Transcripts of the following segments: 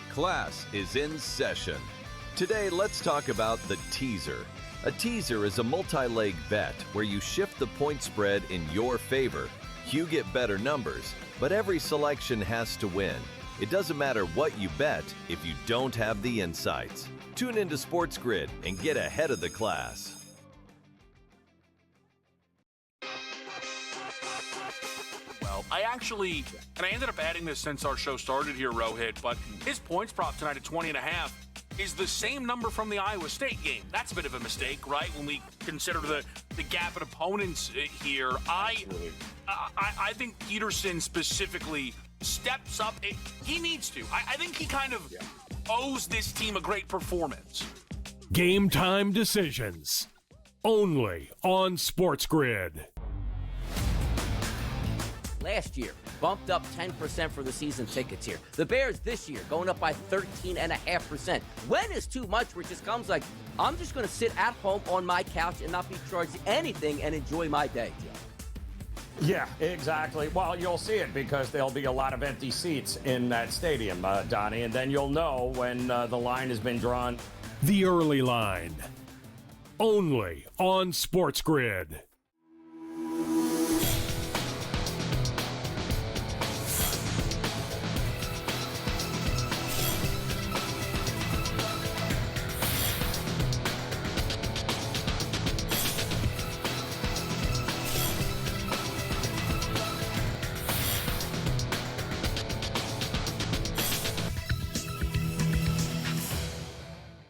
Class is in session. Today, let's talk about the teaser. A teaser is a multi-leg bet where you shift the point spread in your favor. You get better numbers, but every selection has to win. It doesn't matter what you bet if you don't have the insights. Tune into SportsGrid and get ahead of the class. I ended up adding this since our show started here, Rohit, but his points prop tonight at 20.5 is the same number from the Iowa State game. That's a bit of a mistake, right? When we consider the gap in opponents here. I think Peterson specifically steps up. He needs to. I think he kind of owes this team a great performance. Game time decisions. Only on SportsGrid. Last year, bumped up 10% for the season tickets here. The Bears this year going up by 13.5%. When is too much where it just comes like, I'm just going to sit at home on my couch and not be charged anything and enjoy my day, Joe? Yeah, exactly. Well, you'll see it because there'll be a lot of empty seats in that stadium, Donnie, and then you'll know when the line has been drawn. The early line. Only on SportsGrid.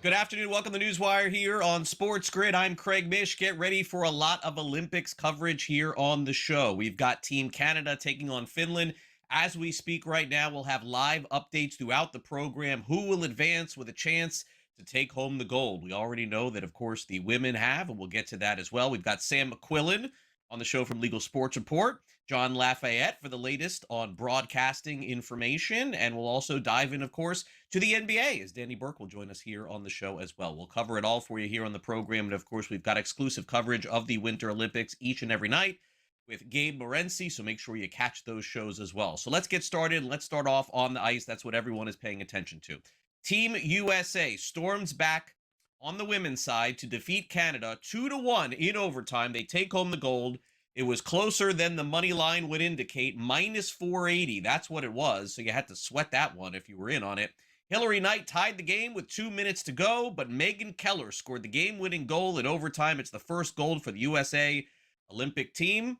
Good afternoon. Welcome to NewsWire here on SportsGrid. I'm Craig Mish. Get ready for a lot of Olympics coverage here on the show. We've got Team Canada taking on Finland. As we speak right now, we'll have live updates throughout the program. Who will advance with a chance to take home the gold? We already know that, of course, the women have, and we'll get to that as well. We've got Sam McQuillan on the show from Legal Sports Report, John Lafayette for the latest on broadcasting information, and we'll also dive in, of course, to the NBA, as Danny Burke will join us here on the show as well. We'll cover it all for you here on the program, and of course, we've got exclusive coverage of the Winter Olympics each and every night with Gabe Morency, so make sure you catch those shows as well. So let's get started. Let's start off on the ice. That's what everyone is paying attention to. Team USA storms back on the women's side to defeat Canada 2-1 in overtime. They take home the gold. It was closer than the money line would indicate, minus 480. That's what it was, so you had to sweat that one if you were in on it. Hillary Knight tied the game with 2 minutes to go, but Megan Keller scored the game-winning goal in overtime. It's the first gold for the USA Olympic team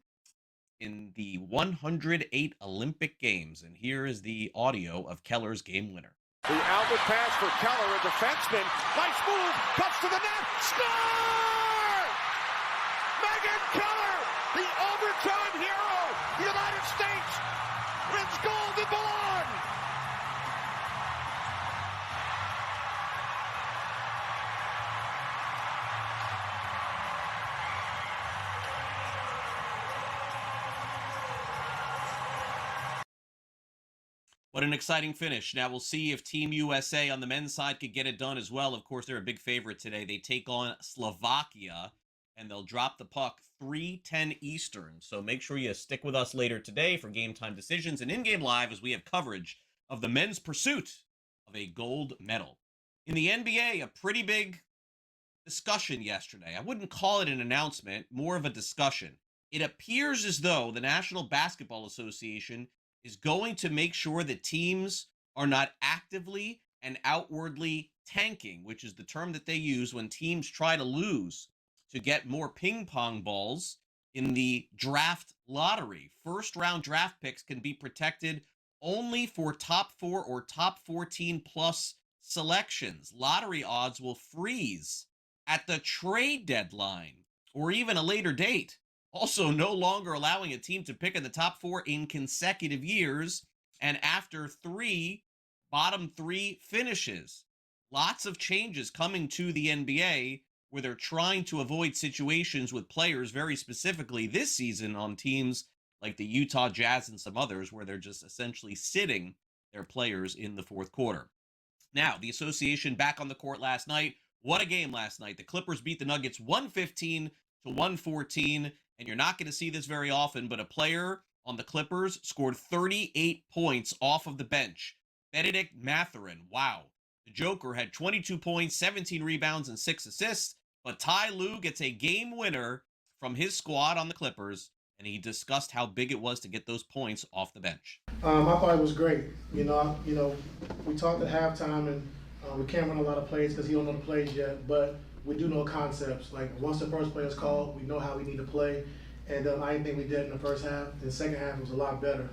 in the 108 Olympic Games. And here is the audio of Keller's game winner. The outlet pass for Keller, a defenseman. Nice move, cuts to the net, score! Megan Keller, the overtime hero, the United States, wins gold in Milan. What an exciting finish. Now we'll see if Team USA on the men's side could get it done as well. Of course, they're a big favorite today. They take on Slovakia, and they'll drop the puck 3:10 Eastern. So make sure you stick with us later today for Game Time Decisions and In-Game Live as we have coverage of the men's pursuit of a gold medal. In the NBA, a pretty big discussion yesterday. I wouldn't call it an announcement, more of a discussion. It appears as though the National Basketball Association is going to make sure that teams are not actively and outwardly tanking, which is the term that they use when teams try to lose to get more ping pong balls in the draft lottery. First round draft picks can be protected only for top 4 or top 14 plus selections. Lottery odds will freeze at the trade deadline or even a later date. Also, no longer allowing a team to pick in the top 4 in consecutive years and after 3 bottom 3 finishes. Lots of changes coming to the NBA where they're trying to avoid situations with players, very specifically this season on teams like the Utah Jazz and some others, where they're just essentially sitting their players in the fourth quarter. Now, the association back on the court last night. What a game last night. The Clippers beat the Nuggets 115-114. And you're not going to see this very often, but a player on the Clippers scored 38 points off of the bench. Benedict Mathurin. Wow. The Joker had 22 points, 17 rebounds, and 6 assists, but Ty Lue gets a game winner from his squad on the Clippers, and he discussed how big it was to get those points off the bench. I thought it was great. We talked at halftime, and we can't run a lot of plays because he don't know the plays yet, but we do know concepts. Like once the first play is called, we know how we need to play, and I didn't think we did in the first half. In the second half, it was a lot better.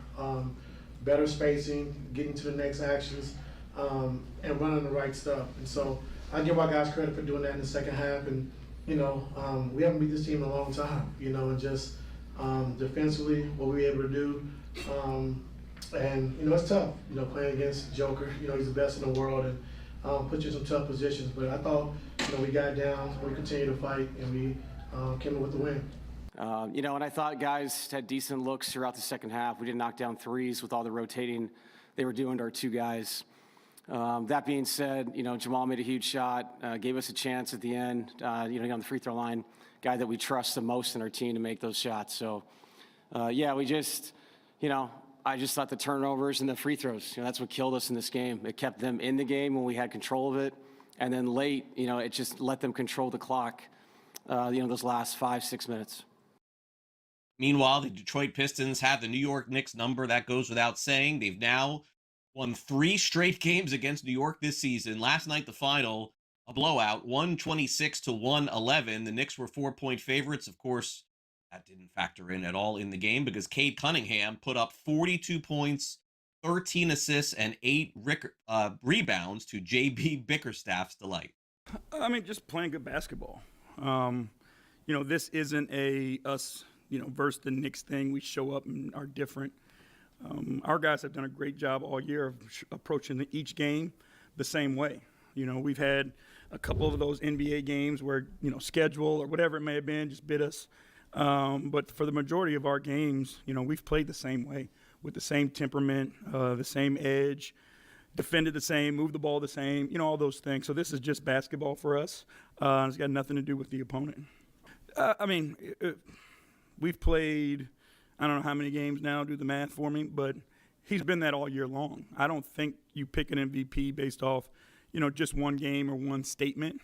Better spacing, getting to the next actions, and running the right stuff. And so I give our guys credit for doing that in the second half. And we haven't beat this team in a long time. And just defensively, what we were able to do. And it's tough. Playing against Joker. He's the best in the world and puts you in some tough positions. But I thought we got down, we continued to fight, and we came in with the win. And I thought guys had decent looks throughout the second half. We didn't knock down threes with all the rotating they were doing to our two guys. That being said, Jamal made a huge shot, gave us a chance at the end, on the free throw line, guy that we trust the most in our team to make those shots. So, we just, I just thought the turnovers and the free throws, that's what killed us in this game. It kept them in the game when we had control of it. And then late, it just let them control the clock, those last 5-6 minutes. Meanwhile, the Detroit Pistons have the New York Knicks number. That goes without saying. They've now won 3 straight games against New York this season. Last night, the final, a blowout, 126-111. The Knicks were 4-point favorites. Of course, that didn't factor in at all in the game because Cade Cunningham put up 42 points, 13 assists, and 8 rebounds to J.B. Bickerstaff's delight. Just playing good basketball. This isn't us versus the Knicks thing. We show up and are different. Our guys have done a great job all year of approaching each game the same way. We've had a couple of those NBA games where, schedule or whatever it may have been just bit us. But for the majority of our games, we've played the same way with the same temperament, the same edge, defended the same, moved the ball the same, all those things. So this is just basketball for us. It's got nothing to do with the opponent. We've played, I don't know how many games now, do the math for me, but he's been that all year long. I don't think you pick an MVP based off, just one game or one statement.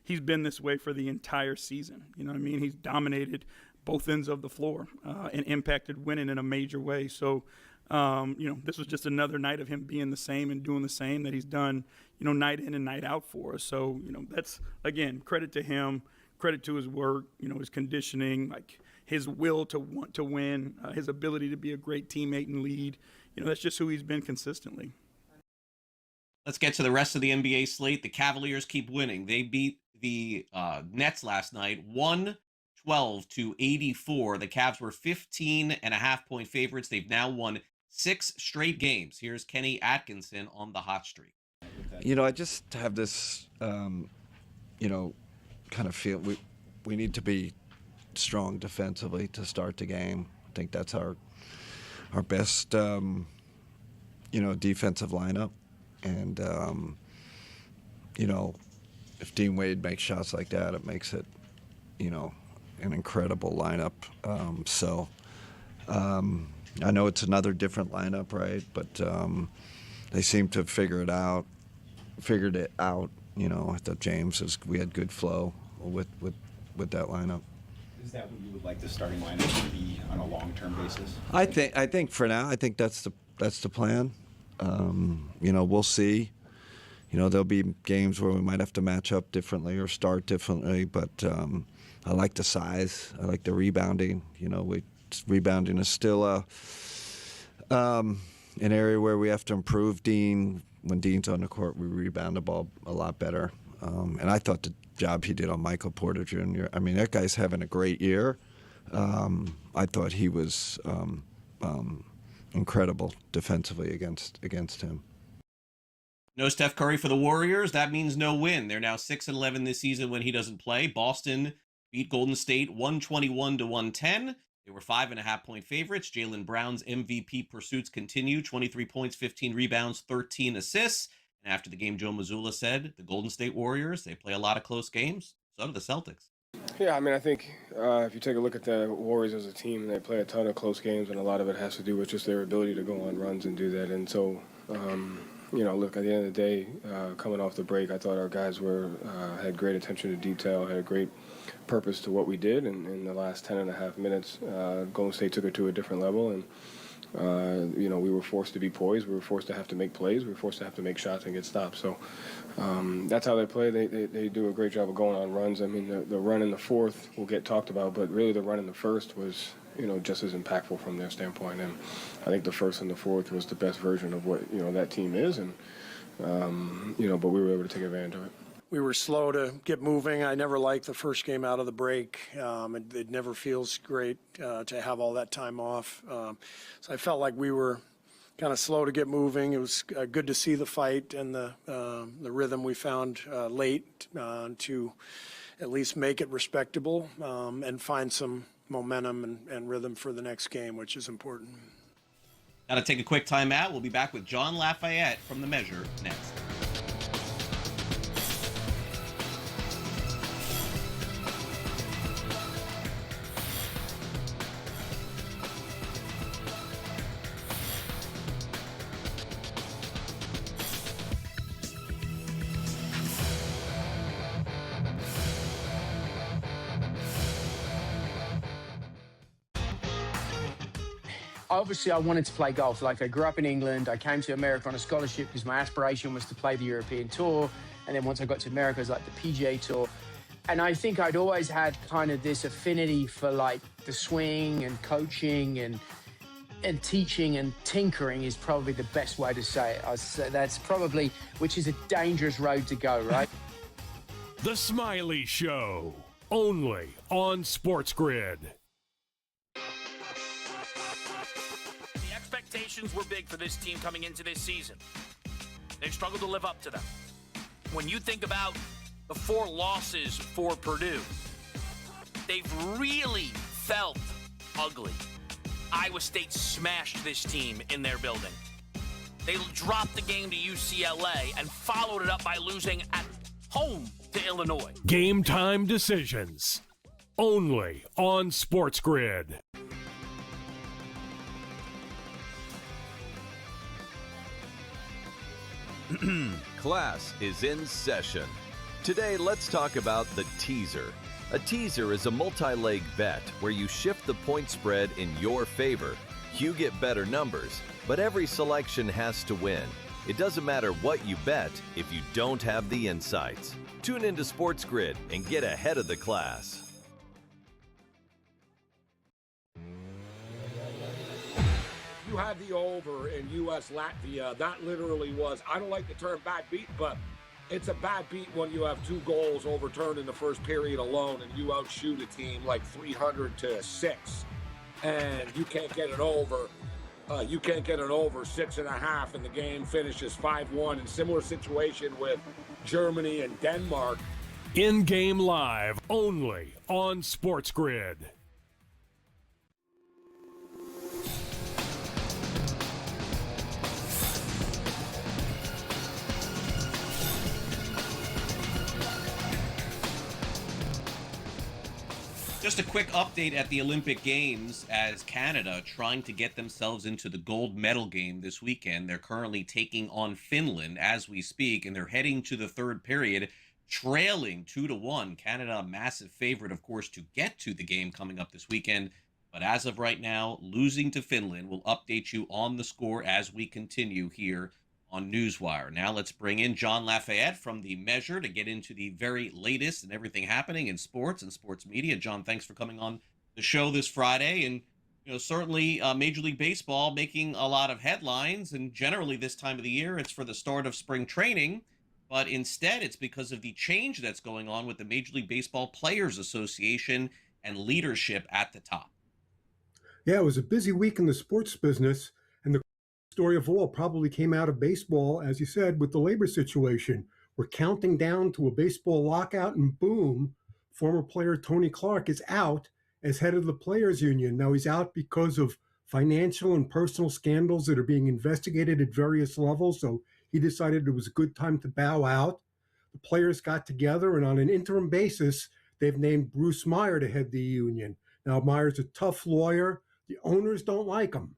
He's been this way for the entire season. He's dominated both ends of the floor and impacted winning in a major way. So, this was just another night of him being the same and doing the same that he's done, night in and night out for us. So, that's, again, credit to him. Credit to his work, his conditioning, like his will to want to win, his ability to be a great teammate and lead. That's just who he's been consistently. Let's get to the rest of the NBA slate. The Cavaliers keep winning. They beat the Nets last night, 112-84. The Cavs were 15.5-point favorites. They've now won 6 straight games. Here's Kenny Atkinson on the hot streak. I just have this, kind of feel we need to be strong defensively to start the game. I think that's our best defensive lineup, and if Dean Wade makes shots like that, it makes it an incredible lineup. I know it's another different lineup, right? But they seem to have figured it out. I thought we had good flow with that lineup. Is that what you would like the starting lineup to be on a long-term basis? I think for now, I think that's the plan. We'll see. There'll be games where we might have to match up differently or start differently, but I like the size. I like the rebounding. Rebounding is still an area where we have to improve. When Dean's on the court, we rebound the ball a lot better. And I thought the job he did on Michael Porter Jr., that guy's having a great year. I thought he was incredible defensively against him. No Steph Curry for the Warriors. That means no win. They're now 6-11 this season when he doesn't play. Boston beat Golden State 121-110. They were 5.5-point favorites. Jaylen Brown's MVP pursuits continue. 23 points, 15 rebounds, 13 assists. And after the game, Joe Mazzulla said, the Golden State Warriors, they play a lot of close games. So do the Celtics. Yeah, I mean, I think if you take a look at the Warriors as a team, they play a ton of close games, and a lot of it has to do with just their ability to go on runs and do that. And so, look, at the end of the day, coming off the break, I thought our guys had great attention to detail, had a great purpose to what we did. And in the last 10 and a half minutes, Golden State took it to a different level. And we were forced to be poised. We were forced to have to make plays. We were forced to have to make shots and get stops. So that's how they play. They do a great job of going on runs. I mean, the run in the fourth will get talked about, but really the run in the first was, just as impactful from their standpoint. And I think the first and the fourth was the best version of what, that team is. And, but we were able to take advantage of it. We were slow to get moving. I never liked the first game out of the break. It never feels great to have all that time off. So I felt like we were kind of slow to get moving. It was good to see the fight and the rhythm we found late to at least make it respectable and find some momentum and rhythm for the next game, which is important. Got to take a quick timeout. We'll be back with John Lafayette from The Measure next. Obviously, I wanted to play golf. Like, I grew up in England. I came to America on a scholarship because my aspiration was to play the European Tour. And then once I got to America, it was like the PGA Tour. And I think I'd always had kind of this affinity for, like, the swing and coaching and teaching and tinkering is probably the best way to say it. I'd say that's probably, which is a dangerous road to go, right? The Smiley Show, only on SportsGrid. Expectations were big for this team coming into this season. They've struggled to live up to them. When you think about the 4 losses for Purdue, they've really felt ugly. Iowa State smashed this team in their building. They dropped the game to UCLA and followed it up by losing at home to Illinois. Game time decisions, only on SportsGrid. Class is in session. Today, let's talk about the teaser. A teaser is a multi-leg bet where you shift the point spread in your favor. You get better numbers, but every selection has to win. It doesn't matter what you bet if you don't have the insights. Tune into SportsGrid and get ahead of the class. You had the over in U.S.-Latvia. That literally was, I don't like the term bad beat, but it's a bad beat when you have 2 goals overturned in the first period alone and you outshoot a team like 300-6, and you can't get it over. You can't get it over 6.5, and the game finishes 5-1. In similar situation with Germany and Denmark. In-game live, only on SportsGrid. Just a quick update at the Olympic Games as Canada trying to get themselves into the gold medal game this weekend. They're currently taking on Finland as we speak, and they're heading to the third period, trailing 2-1. Canada, a massive favorite, of course, to get to the game coming up this weekend. But as of right now, losing to Finland. We'll update you on the score as we continue here on NewsWire. Now let's bring in John Lafayette from The Measure to get into the very latest and everything happening in sports and sports media. John, thanks for coming on the show this Friday. And, certainly Major League Baseball making a lot of headlines. And generally this time of the year, it's for the start of spring training. But instead, it's because of the change that's going on with the Major League Baseball Players Association and leadership at the top. Yeah, it was a busy week in the sports business. And the story of all probably came out of baseball, as you said, with the labor situation. We're counting down to a baseball lockout, and boom, former player Tony Clark is out as head of the Players Union. Now, he's out because of financial and personal scandals that are being investigated at various levels, so he decided it was a good time to bow out. The players got together, and on an interim basis, they've named Bruce Meyer to head the union. Now, Meyer's a tough lawyer. The owners don't like him.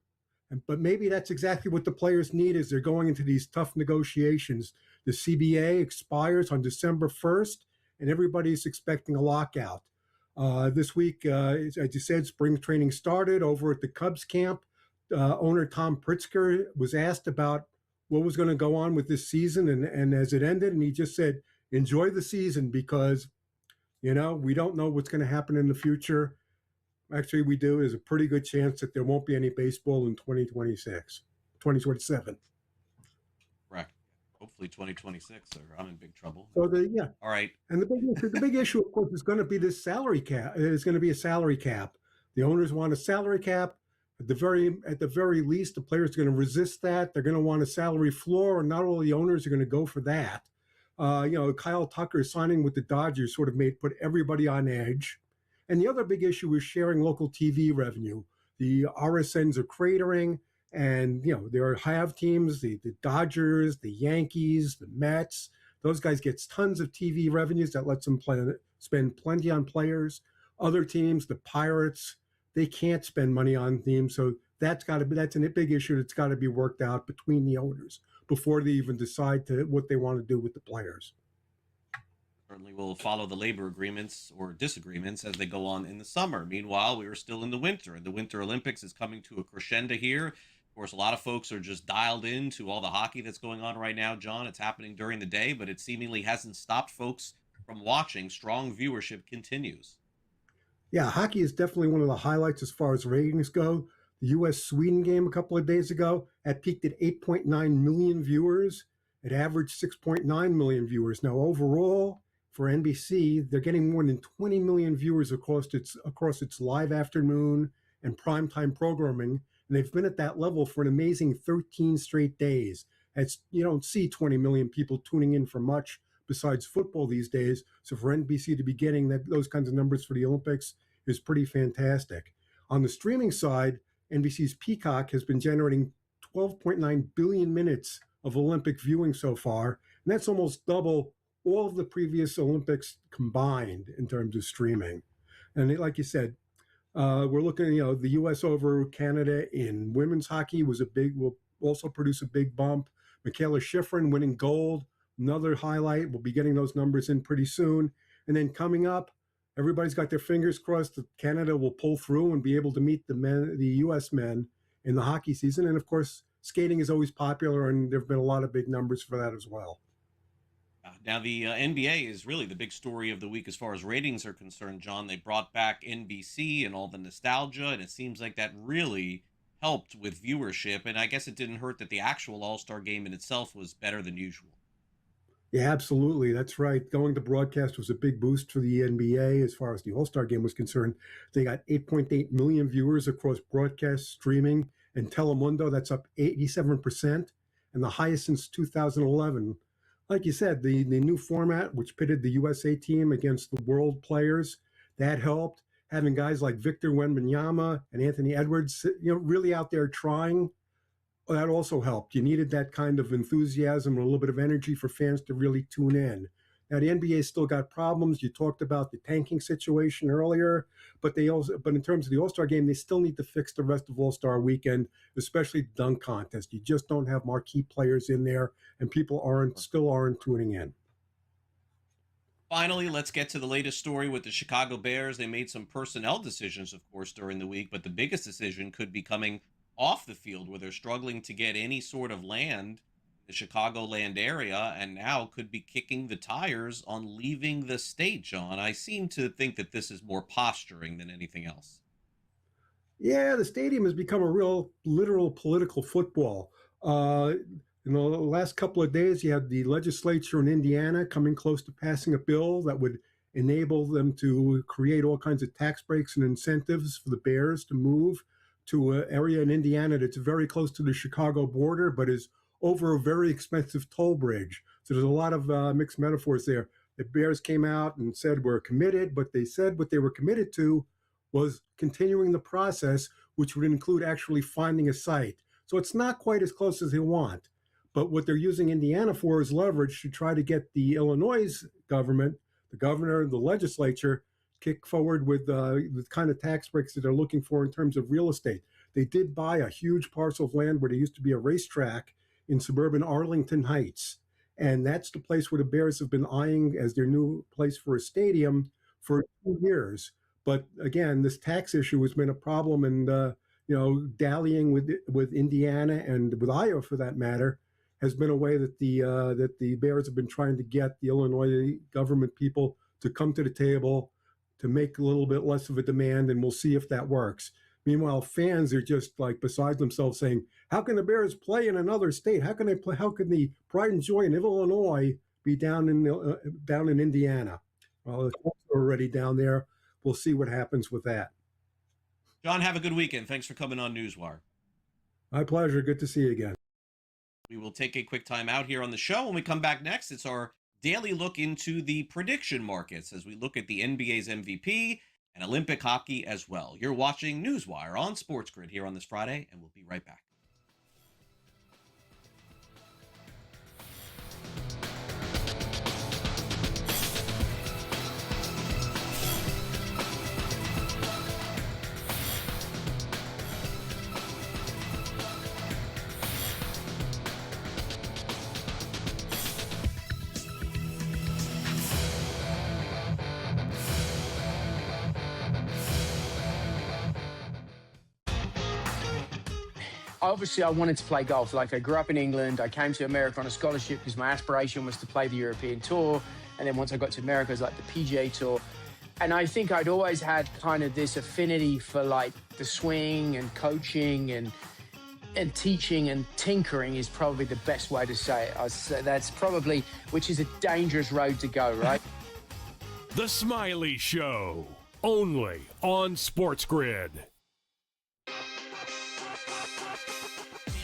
But maybe that's exactly what the players need as they're going into these tough negotiations. The CBA expires on December 1st, and everybody's expecting a lockout. This week, as you said, spring training started over at the Cubs camp. Owner Tom Pritzker was asked about what was going to go on with this season, and as it ended, and he just said, enjoy the season because, we don't know what's going to happen in the future. Actually, we do. There's a pretty good chance that there won't be any baseball in 2027. Correct. Hopefully 2026, or I'm in big trouble. So All right. And the big issue, of course, is going to be this salary cap. It's going to be a salary cap. The owners want a salary cap. At the very least, the players are going to resist that. They're going to want a salary floor, and not all the owners are going to go for that. Kyle Tucker signing with the Dodgers sort of put everybody on edge. And the other big issue is sharing local TV revenue. The RSNs are cratering, and there have teams, the Dodgers, the Yankees, the Mets. Those guys get tons of TV revenues that lets them spend plenty on players. Other teams, the Pirates, they can't spend money on teams, so that's a big issue that's got to be worked out between the owners before they even decide what they want to do with the players. Certainly will follow the labor agreements or disagreements as they go on in the summer. Meanwhile, we are still in the winter, and the Winter Olympics is coming to a crescendo here. Of course, a lot of folks are just dialed in to all the hockey that's going on right now, John. It's happening during the day, but it seemingly hasn't stopped folks from watching. Strong viewership continues. Yeah, hockey is definitely one of the highlights as far as ratings go. The U.S.-Sweden game a couple of days ago had peaked at 8.9 million viewers. It averaged 6.9 million viewers. Now, overall, for NBC, they're getting more than 20 million viewers across its live afternoon and primetime programming, and they've been at that level for an amazing 13 straight days. You don't see 20 million people tuning in for much besides football these days, so for NBC to be getting those kinds of numbers for the Olympics is pretty fantastic. On the streaming side, NBC's Peacock has been generating 12.9 billion minutes of Olympic viewing so far, and that's almost double all of the previous Olympics combined in terms of streaming. And like you said, we're looking, the U.S. over Canada in women's hockey will also produce a big bump. Michaela Schifrin winning gold, another highlight. We'll be getting those numbers in pretty soon. And then coming up, everybody's got their fingers crossed that Canada will pull through and be able to meet the U.S. men in the hockey season. And of course, skating is always popular, and there have been a lot of big numbers for that as well. Now, the NBA is really the big story of the week as far as ratings are concerned, John. They brought back NBC and all the nostalgia, and it seems like that really helped with viewership. And I guess it didn't hurt that the actual All-Star game in itself was better than usual. Yeah, absolutely. That's right. Going to broadcast was a big boost for the NBA as far as the All-Star game was concerned. They got 8.8 million viewers across broadcast, streaming, and Telemundo. That's up 87%, and the highest since 2011. Like you said, the new format, which pitted the USA team against the world players, that helped. Having guys like Victor Wembanyama and Anthony Edwards, really out there trying, that also helped. You needed that kind of enthusiasm and a little bit of energy for fans to really tune in. Now, the NBA still got problems. You talked about the tanking situation earlier, but in terms of the All-Star game, they still need to fix the rest of All-Star weekend, especially the dunk contest. You just don't have marquee players in there, and people still aren't tuning in. Finally, let's get to the latest story with the Chicago Bears. They made some personnel decisions, of course, during the week, but the biggest decision could be coming off the field, where they're struggling to get any sort of land, the Chicagoland area, and now could be kicking the tires on leaving the state, John. I seem to think that this is more posturing than anything else. Yeah, the stadium has become a real literal political football. In the last couple of days, you had the legislature in Indiana coming close to passing a bill that would enable them to create all kinds of tax breaks and incentives for the Bears to move to an area in Indiana that's very close to the Chicago border, but is over a very expensive toll bridge. So there's a lot of mixed metaphors there. The Bears came out and said we're committed, but they said what they were committed to was continuing the process, which would include actually finding a site. So it's not quite as close as they want. But what they're using Indiana for is leverage to try to get the Illinois government, the governor, the legislature, kick forward with the kind of tax breaks that they're looking for in terms of real estate. They did buy a huge parcel of land where there used to be a racetrack in suburban Arlington Heights. And that's the place where the Bears have been eyeing as their new place for a stadium for 2 years. But again, this tax issue has been a problem, and dallying with Indiana and with Iowa, for that matter, has been a way that the Bears have been trying to get the Illinois government people to come to the table to make a little bit less of a demand, and we'll see if that works. Meanwhile, fans are just like beside themselves, saying, "How can the Bears play in another state? How can they play? How can the pride and joy in Illinois be down in Indiana?" Well, the Colts are already down there. We'll see what happens with that. John, have a good weekend. Thanks for coming on NewsWire. My pleasure. Good to see you again. We will take a quick time out here on the show. When we come back next, it's our daily look into the prediction markets as we look at the NBA's MVP and Olympic hockey as well. You're watching NewsWire on SportsGrid here on this Friday, and we'll be right back. Obviously, I wanted to play golf. Like, I grew up in England. I came to America on a scholarship because my aspiration was to play the European Tour. And then once I got to America, it was like the PGA Tour. And I think I'd always had kind of this affinity for, like, the swing and coaching and teaching, and tinkering is probably the best way to say it. I'd say that's probably, which is a dangerous road to go, right? The Smiley Show, only on SportsGrid.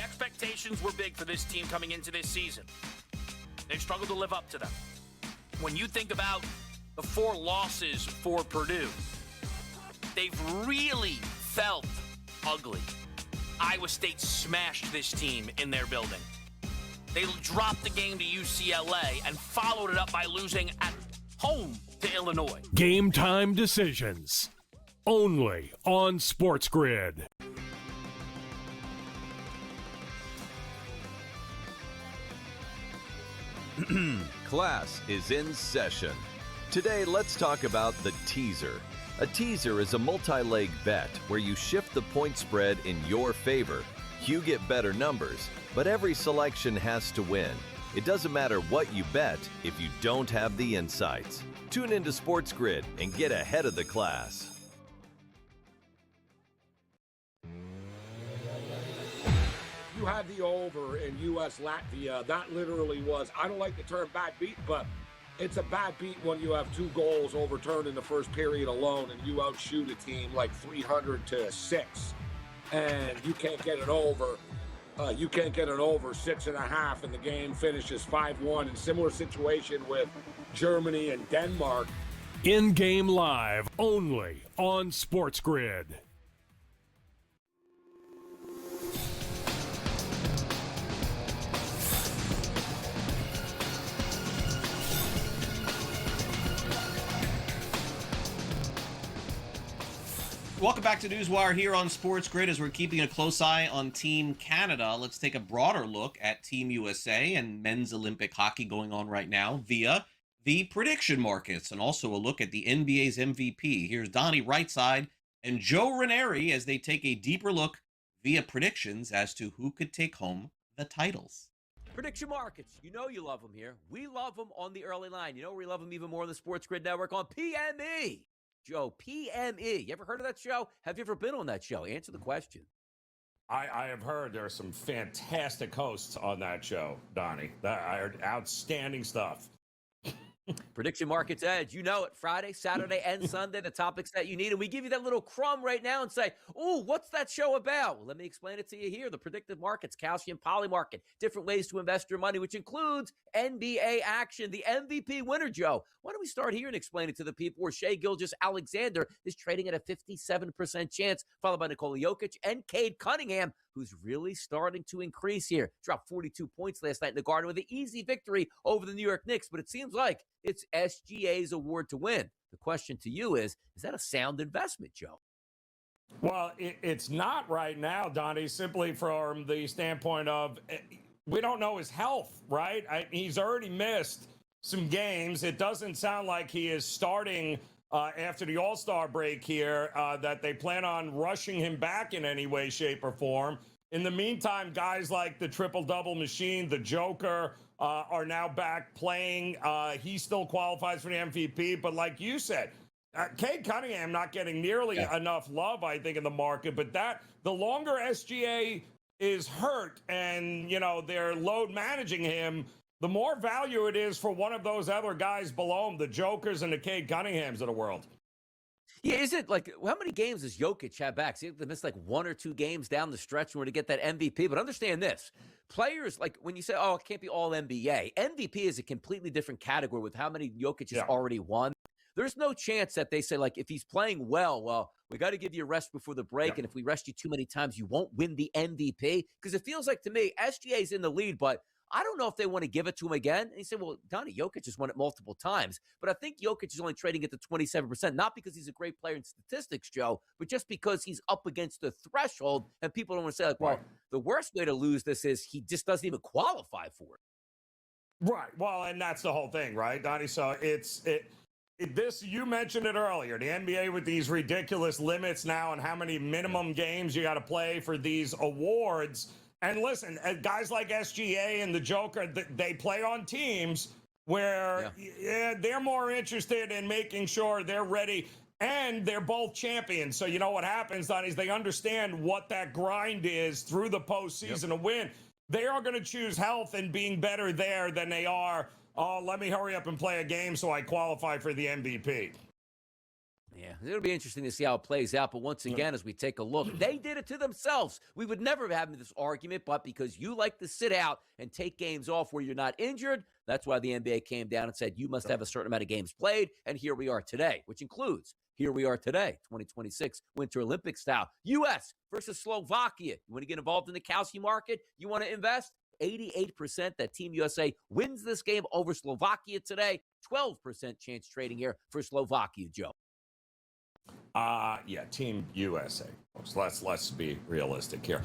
Expectations were big for this team coming into this season. They've struggled to live up to them. When you think about the 4 losses for Purdue, they've really felt ugly. Iowa State smashed this team in their building. They dropped the game to UCLA and followed it up by losing at home to Illinois. Game time decisions, only on SportsGrid. Class is in session. Today, let's talk about the teaser. A teaser is a multi-leg bet where you shift the point spread in your favor. You get better numbers, but every selection has to win. It doesn't matter what you bet if you don't have the insights. Tune into SportsGrid and get ahead of the class. You had the over in U.S. Latvia. That literally was, I don't like the term bad beat, but it's a bad beat when you have 2 goals overturned in the first period alone and you outshoot a team like 300-6, and you can't get it over. You can't get it over 6.5, and the game finishes 5-1. In similar situation with Germany and Denmark. In-game live, only on SportsGrid. Welcome back to NewsWire here on SportsGrid. As we're keeping a close eye on Team Canada, let's take a broader look at Team USA and men's Olympic hockey going on right now via the prediction markets, and also a look at the NBA's MVP. Here's Donnie Rightside and Joe Ranieri as they take a deeper look via predictions as to who could take home the titles. Prediction markets. You know you love them here. We love them on the early line. You know we love them even more on the SportsGrid Network on PME. Joe, PME. You ever heard of that show? Have you ever been on that show? Answer the question. I have heard there are some fantastic hosts on that show, Donnie. I heard outstanding stuff. Prediction Markets Edge. You know it. Friday, Saturday, and Sunday, the topics that you need. And we give you that little crumb right now and say, ooh, what's that show about? Well, let me explain it to you here. The predictive markets, calcium poly market, different ways to invest your money, which includes NBA action, the MVP winner, Joe. Why don't we start here and explain it to the people where Shai Gilgeous-Alexander is trading at a 57% chance, followed by Nikola Jokic and Cade Cunningham, who's really starting to increase here. Dropped 42 points last night in the Garden with an easy victory over the New York Knicks, but it seems like It's SGA's award to win. The question to you is that a sound investment, Joe? Well, it's not right now, Donnie, simply from the standpoint of we don't know his health, right? He's already missed some games. It doesn't sound like he is starting after the All-Star break here, that they plan on rushing him back in any way, shape, or form. In the meantime, guys like the triple-double machine, the Joker, are now back playing. He still qualifies for the MVP, but like you said, Cade Cunningham not getting nearly enough love, I think, in the market. But the longer SGA is hurt and, they're load managing him, the more value it is for one of those other guys below him, the Jokers and the Cade Cunninghams of the world. Yeah, is it like, how many games does Jokic have back? See, they missed like 1 or 2 games down the stretch in order to get that MVP. But understand this, players, like when you say, it can't be all NBA, MVP is a completely different category with how many Jokic has already won. There's no chance that they say, like, if he's playing well, we got to give you a rest before the break. And if we rest you too many times, you won't win the MVP. Because it feels like to me, SGA's in the lead, but I don't know if they want to give it to him again. And he said, well, Donnie, Jokic has won it multiple times. But I think Jokic is only trading it to 27%, not because he's a great player in statistics, Joe, but just because he's up against the threshold. And people don't want to say, like, well, the worst way to lose this is he just doesn't even qualify for it. Right. Well, and that's the whole thing, right, Donnie? So this, you mentioned it earlier, the NBA with these ridiculous limits now and how many minimum games you got to play for these awards. And listen, guys like SGA and the Joker, they play on teams where they're more interested in making sure they're ready, and they're both champions. So you know what happens, Donnie, is they understand what that grind is through the postseason to win. They are going to choose health and being better there than they are, let me hurry up and play a game so I qualify for the MVP. Yeah, it'll be interesting to see how it plays out. But once again, as we take a look, they did it to themselves. We would never have this argument, but because you like to sit out and take games off where you're not injured, that's why the NBA came down and said you must have a certain amount of games played. And here we are today, which includes here we are today, 2026 Winter Olympic style. U.S. versus Slovakia. You want to get involved in the calcium market? You want to invest? 88% that Team USA wins this game over Slovakia today. 12% chance trading here for Slovakia, Joe. Team USA. Let's be realistic here.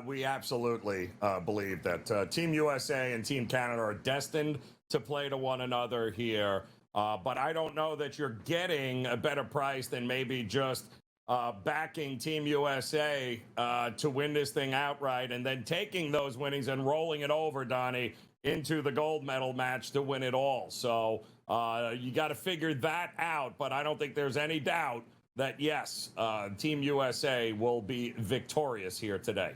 We absolutely believe that Team USA and Team Canada are destined to play to one another here. But I don't know that you're getting a better price than maybe just backing Team USA to win this thing outright and then taking those winnings and rolling it over, Donnie, into the gold medal match to win it all. So you got to figure that out. But I don't think there's any doubt that, yes, Team USA will be victorious here today.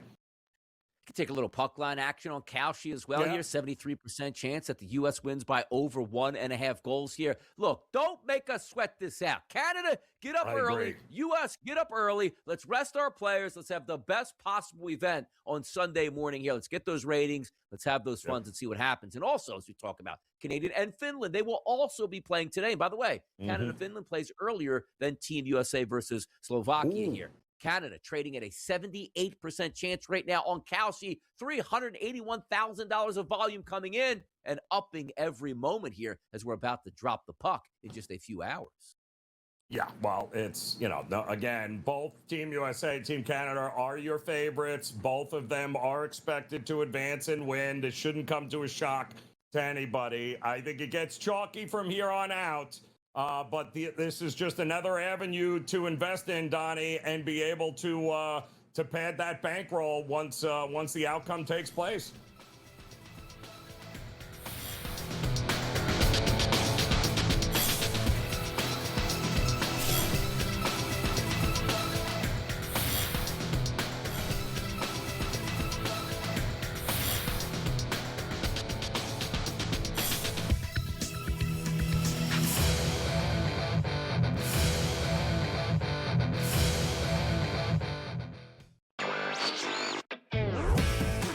Can take a little puck line action on Kalshi as well here. 73% chance that the U.S. wins by over 1.5 goals here. Look, don't make us sweat this out. Canada, get up early. U.S., get up early. Let's rest our players. Let's have the best possible event on Sunday morning here. Let's get those ratings. Let's have those funds and see what happens. And also, as we talk about Canadian and Finland, they will also be playing today. And by the way, Canada-Finland plays earlier than Team USA versus Slovakia here. Canada trading at a 78% chance right now on Kalshi. $381,000 of volume coming in and upping every moment here as we're about to drop the puck in just a few hours. Yeah, well, it's, again, both Team USA and Team Canada are your favorites. Both of them are expected to advance and win. This shouldn't come to a shock to anybody. I think it gets chalky from here on out. But this is just another avenue to invest in, Donnie, and be able to pad that bankroll once the outcome takes place.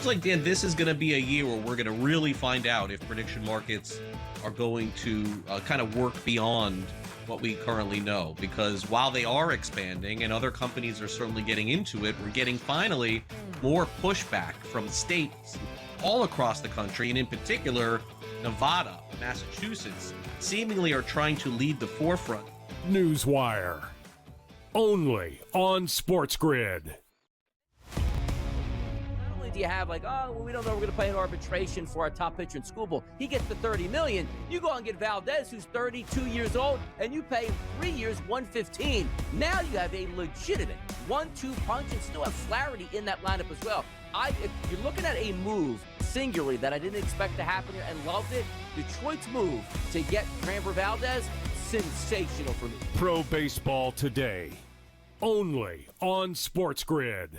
Like, Dan, this is going to be a year where we're going to really find out if prediction markets are going to kind of work beyond what we currently know. Because while they are expanding and other companies are certainly getting into it, we're getting finally more pushback from states all across the country, and in particular Nevada, Massachusetts seemingly are trying to lead the forefront. NewsWire. Only on SportsGrid. Not only do you have like, oh, well, we don't know we're going to play an arbitration for our top pitcher in school ball. He gets the $30 million. You go and get Valdez, who's 32 years old, and you pay 3 years, $115. Now you have a legitimate 1-2 punch and still have Flaherty in that lineup as well. If you're looking at a move singularly that I didn't expect to happen here and loved it, Detroit's move to get Framber Valdez, sensational for me. Pro Baseball Today. Only on SportsGrid.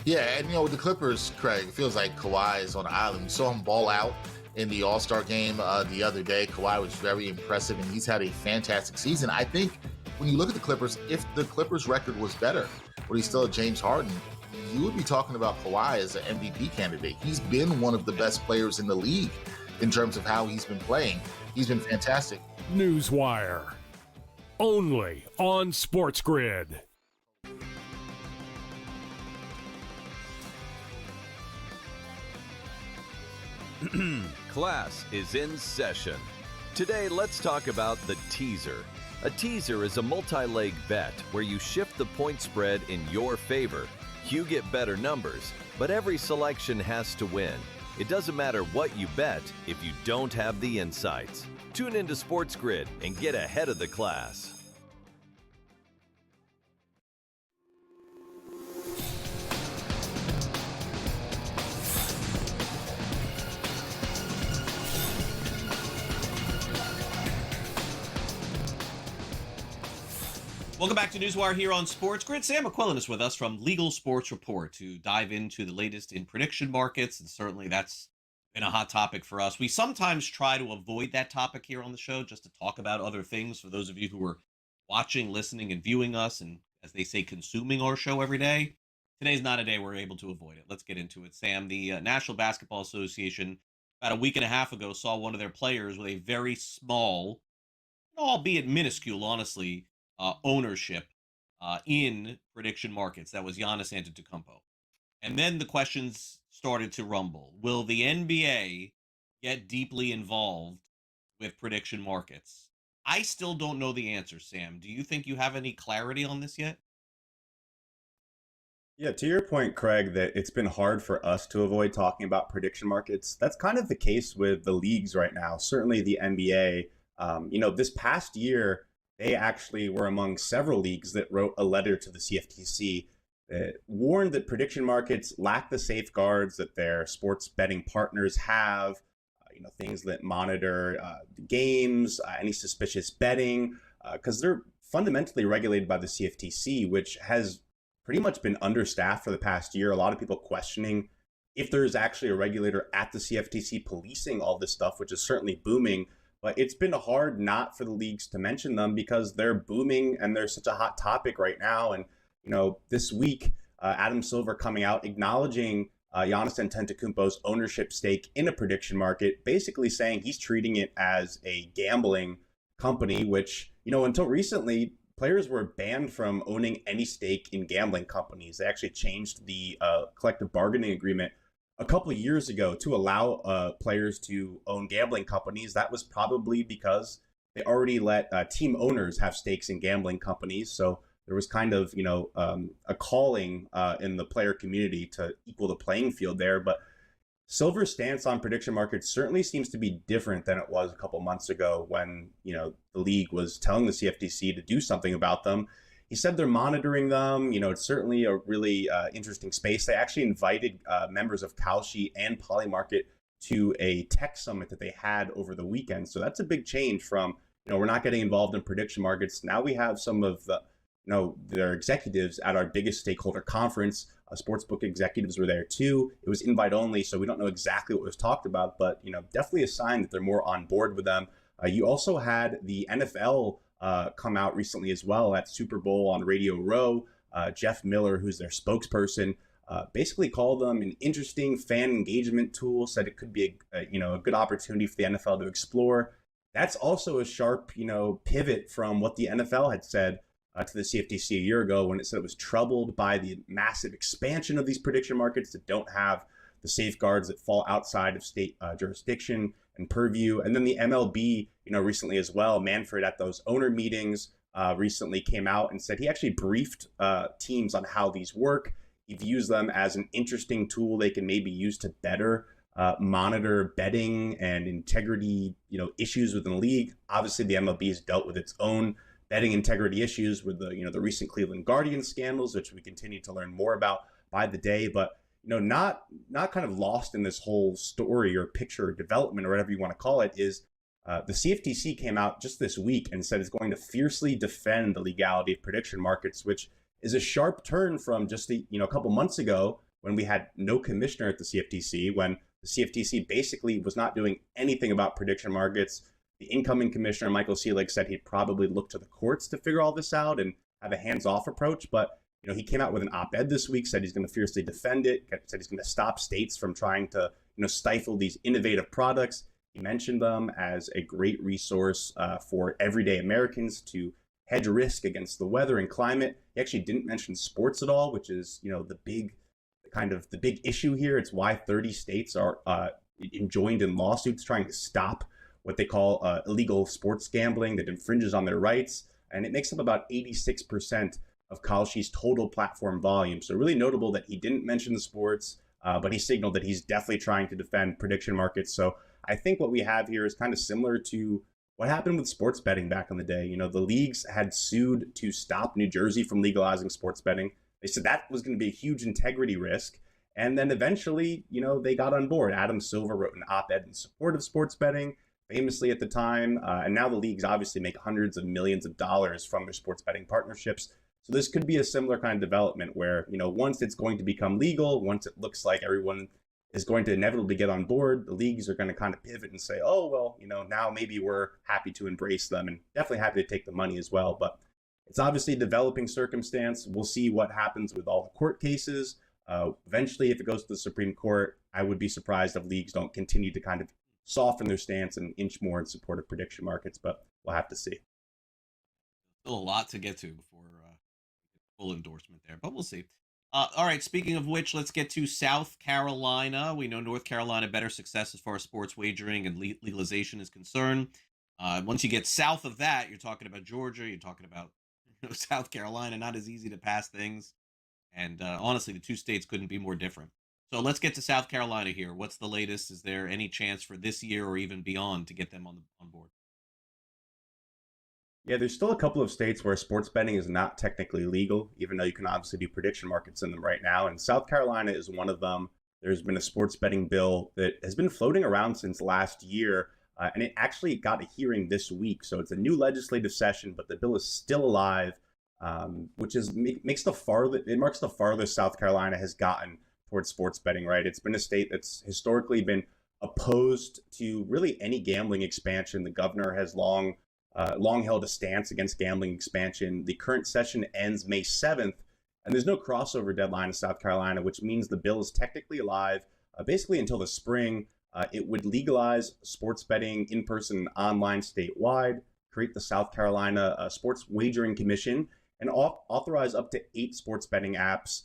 Yeah, and with the Clippers, Craig, it feels like Kawhi is on the island. We saw him ball out in the All-Star game the other day. Kawhi was very impressive, and he's had a fantastic season. I think when you look at the Clippers, if the Clippers record was better, but he's still James Harden, you would be talking about Kawhi as an MVP candidate. He's been one of the best players in the league in terms of how he's been playing. He's been fantastic. NewsWire. Only on SportsGrid. Class is in session. Today, let's talk about the teaser. A teaser is a multi-leg bet where you shift the point spread in your favor. You get better numbers, but every selection has to win. It doesn't matter what you bet if you don't have the insights. Tune into SportsGrid and get ahead of the class. Welcome back to NewsWire here on SportsGrid. Sam McQuillan is with us from Legal Sports Report to dive into the latest in prediction markets, and certainly that's been a hot topic for us. We sometimes try to avoid that topic here on the show just to talk about other things for those of you who are watching, listening, and viewing us, and as they say, consuming our show every day. Today's not a day we're able to avoid it. Let's get into it. Sam, the National Basketball Association about a week and a half ago saw one of their players with a very small, albeit minuscule, honestly, ownership in prediction markets. That was Giannis Antetokounmpo. And then the questions started to rumble. Will the NBA get deeply involved with prediction markets? I still don't know the answer, Sam. Do you think you have any clarity on this yet? Yeah, to your point, Craig, that it's been hard for us to avoid talking about prediction markets. That's kind of the case with the leagues right now. Certainly the NBA. This past year, they actually were among several leagues that wrote a letter to the CFTC that warned that prediction markets lack the safeguards that their sports betting partners have, things that monitor games, any suspicious betting, because they're fundamentally regulated by the CFTC, which has pretty much been understaffed for the past year. A lot of people questioning if there's actually a regulator at the CFTC policing all this stuff, which is certainly booming. But it's been hard not for the leagues to mention them because they're booming and they're such a hot topic right now. And, this week, Adam Silver coming out acknowledging Giannis Antetokounmpo's ownership stake in a prediction market, basically saying he's treating it as a gambling company, which, until recently, players were banned from owning any stake in gambling companies. They actually changed the collective bargaining agreement a couple of years ago to allow players to own gambling companies. That was probably because they already let team owners have stakes in gambling companies. So there was kind of, a calling in the player community to equal the playing field there. But Silver's stance on prediction markets certainly seems to be different than it was a couple months ago when, the league was telling the CFTC to do something about them. He said they're monitoring them. It's certainly a really interesting space. They actually invited members of Kalshi and Polymarket to a tech summit that they had over the weekend. So that's a big change from, we're not getting involved in prediction markets. Now we have some of the, their executives at our biggest stakeholder conference. Sportsbook executives were there too. It was invite only, so we don't know exactly what was talked about, but, definitely a sign that they're more on board with them. You also had the NFL come out recently as well at Super Bowl on Radio Row. Jeff Miller, who's their spokesperson, basically called them an interesting fan engagement tool, said it could be a good opportunity for the NFL to explore. That's also a sharp, pivot from what the NFL had said to the CFTC a year ago when it said it was troubled by the massive expansion of these prediction markets that don't have the safeguards that fall outside of state jurisdiction and purview. And then the MLB, recently as well, Manfred at those owner meetings recently came out and said he actually briefed teams on how these work. He views them as an interesting tool they can maybe use to better monitor betting and integrity, issues within the league. Obviously, the MLB has dealt with its own betting integrity issues with the recent Cleveland Guardians scandals, which we continue to learn more about by the day. But not kind of lost in this whole story or picture or development or whatever you want to call it is the CFTC came out just this week and said it's going to fiercely defend the legality of prediction markets, which is a sharp turn from just a couple months ago when we had no commissioner at the CFTC, when the CFTC basically was not doing anything about prediction markets. The incoming commissioner, Michael Selig, said he'd probably look to the courts to figure all this out and have a hands-off approach. But, he came out with an op-ed this week, said he's going to fiercely defend it, said he's going to stop states from trying to, stifle these innovative products. He mentioned them as a great resource for everyday Americans to hedge risk against the weather and climate. He actually didn't mention sports at all, which is, the big issue here. It's why 30 states are enjoined in lawsuits trying to stop what they call illegal sports gambling that infringes on their rights. And it makes up about 86% of Kalshi's total platform volume. So really notable that he didn't mention the sports, but he signaled that he's definitely trying to defend prediction markets. So I think what we have here is kind of similar to what happened with sports betting back in the day. The leagues had sued to stop New Jersey from legalizing sports betting. They said that was going to be a huge integrity risk. And then eventually, they got on board. Adam Silver wrote an op-ed in support of sports betting, famously at the time. And now the leagues obviously make hundreds of millions of dollars from their sports betting partnerships. So this could be a similar kind of development where, once it's going to become legal, once it looks like everyone is going to inevitably get on board, the leagues are going to kind of pivot and say, oh, well, now maybe we're happy to embrace them and definitely happy to take the money as well. But it's obviously a developing circumstance. We'll see what happens with all the court cases. Eventually, if it goes to the Supreme Court, I would be surprised if leagues don't continue to kind of soften their stance and inch more in support of prediction markets, but we'll have to see. Still a lot to get to before full endorsement there, but we'll see. All right, speaking of which, let's get to South Carolina. We know North Carolina better success as far as sports wagering and legalization is concerned. Once you get south of that, you're talking about Georgia, you're talking about South Carolina, not as easy to pass things. And honestly, the two states couldn't be more different. So let's get to South Carolina here. What's the latest? Is there any chance for this year or even beyond to get them on board? Yeah, there's still a couple of states where sports betting is not technically legal, even though you can obviously do prediction markets in them right now. And South Carolina is one of them. There's been a sports betting bill that has been floating around since last year, and it actually got a hearing this week. So it's a new legislative session, but the bill is still alive, which is marks the farthest South Carolina has gotten towards sports betting, right? It's been a state that's historically been opposed to really any gambling expansion. The governor has long held a stance against gambling expansion. The current session ends May 7th, and there's no crossover deadline in South Carolina, which means the bill is technically alive basically until the spring. It would legalize sports betting in person and online statewide, create the South Carolina Sports Wagering Commission, and authorize up to 8 sports betting apps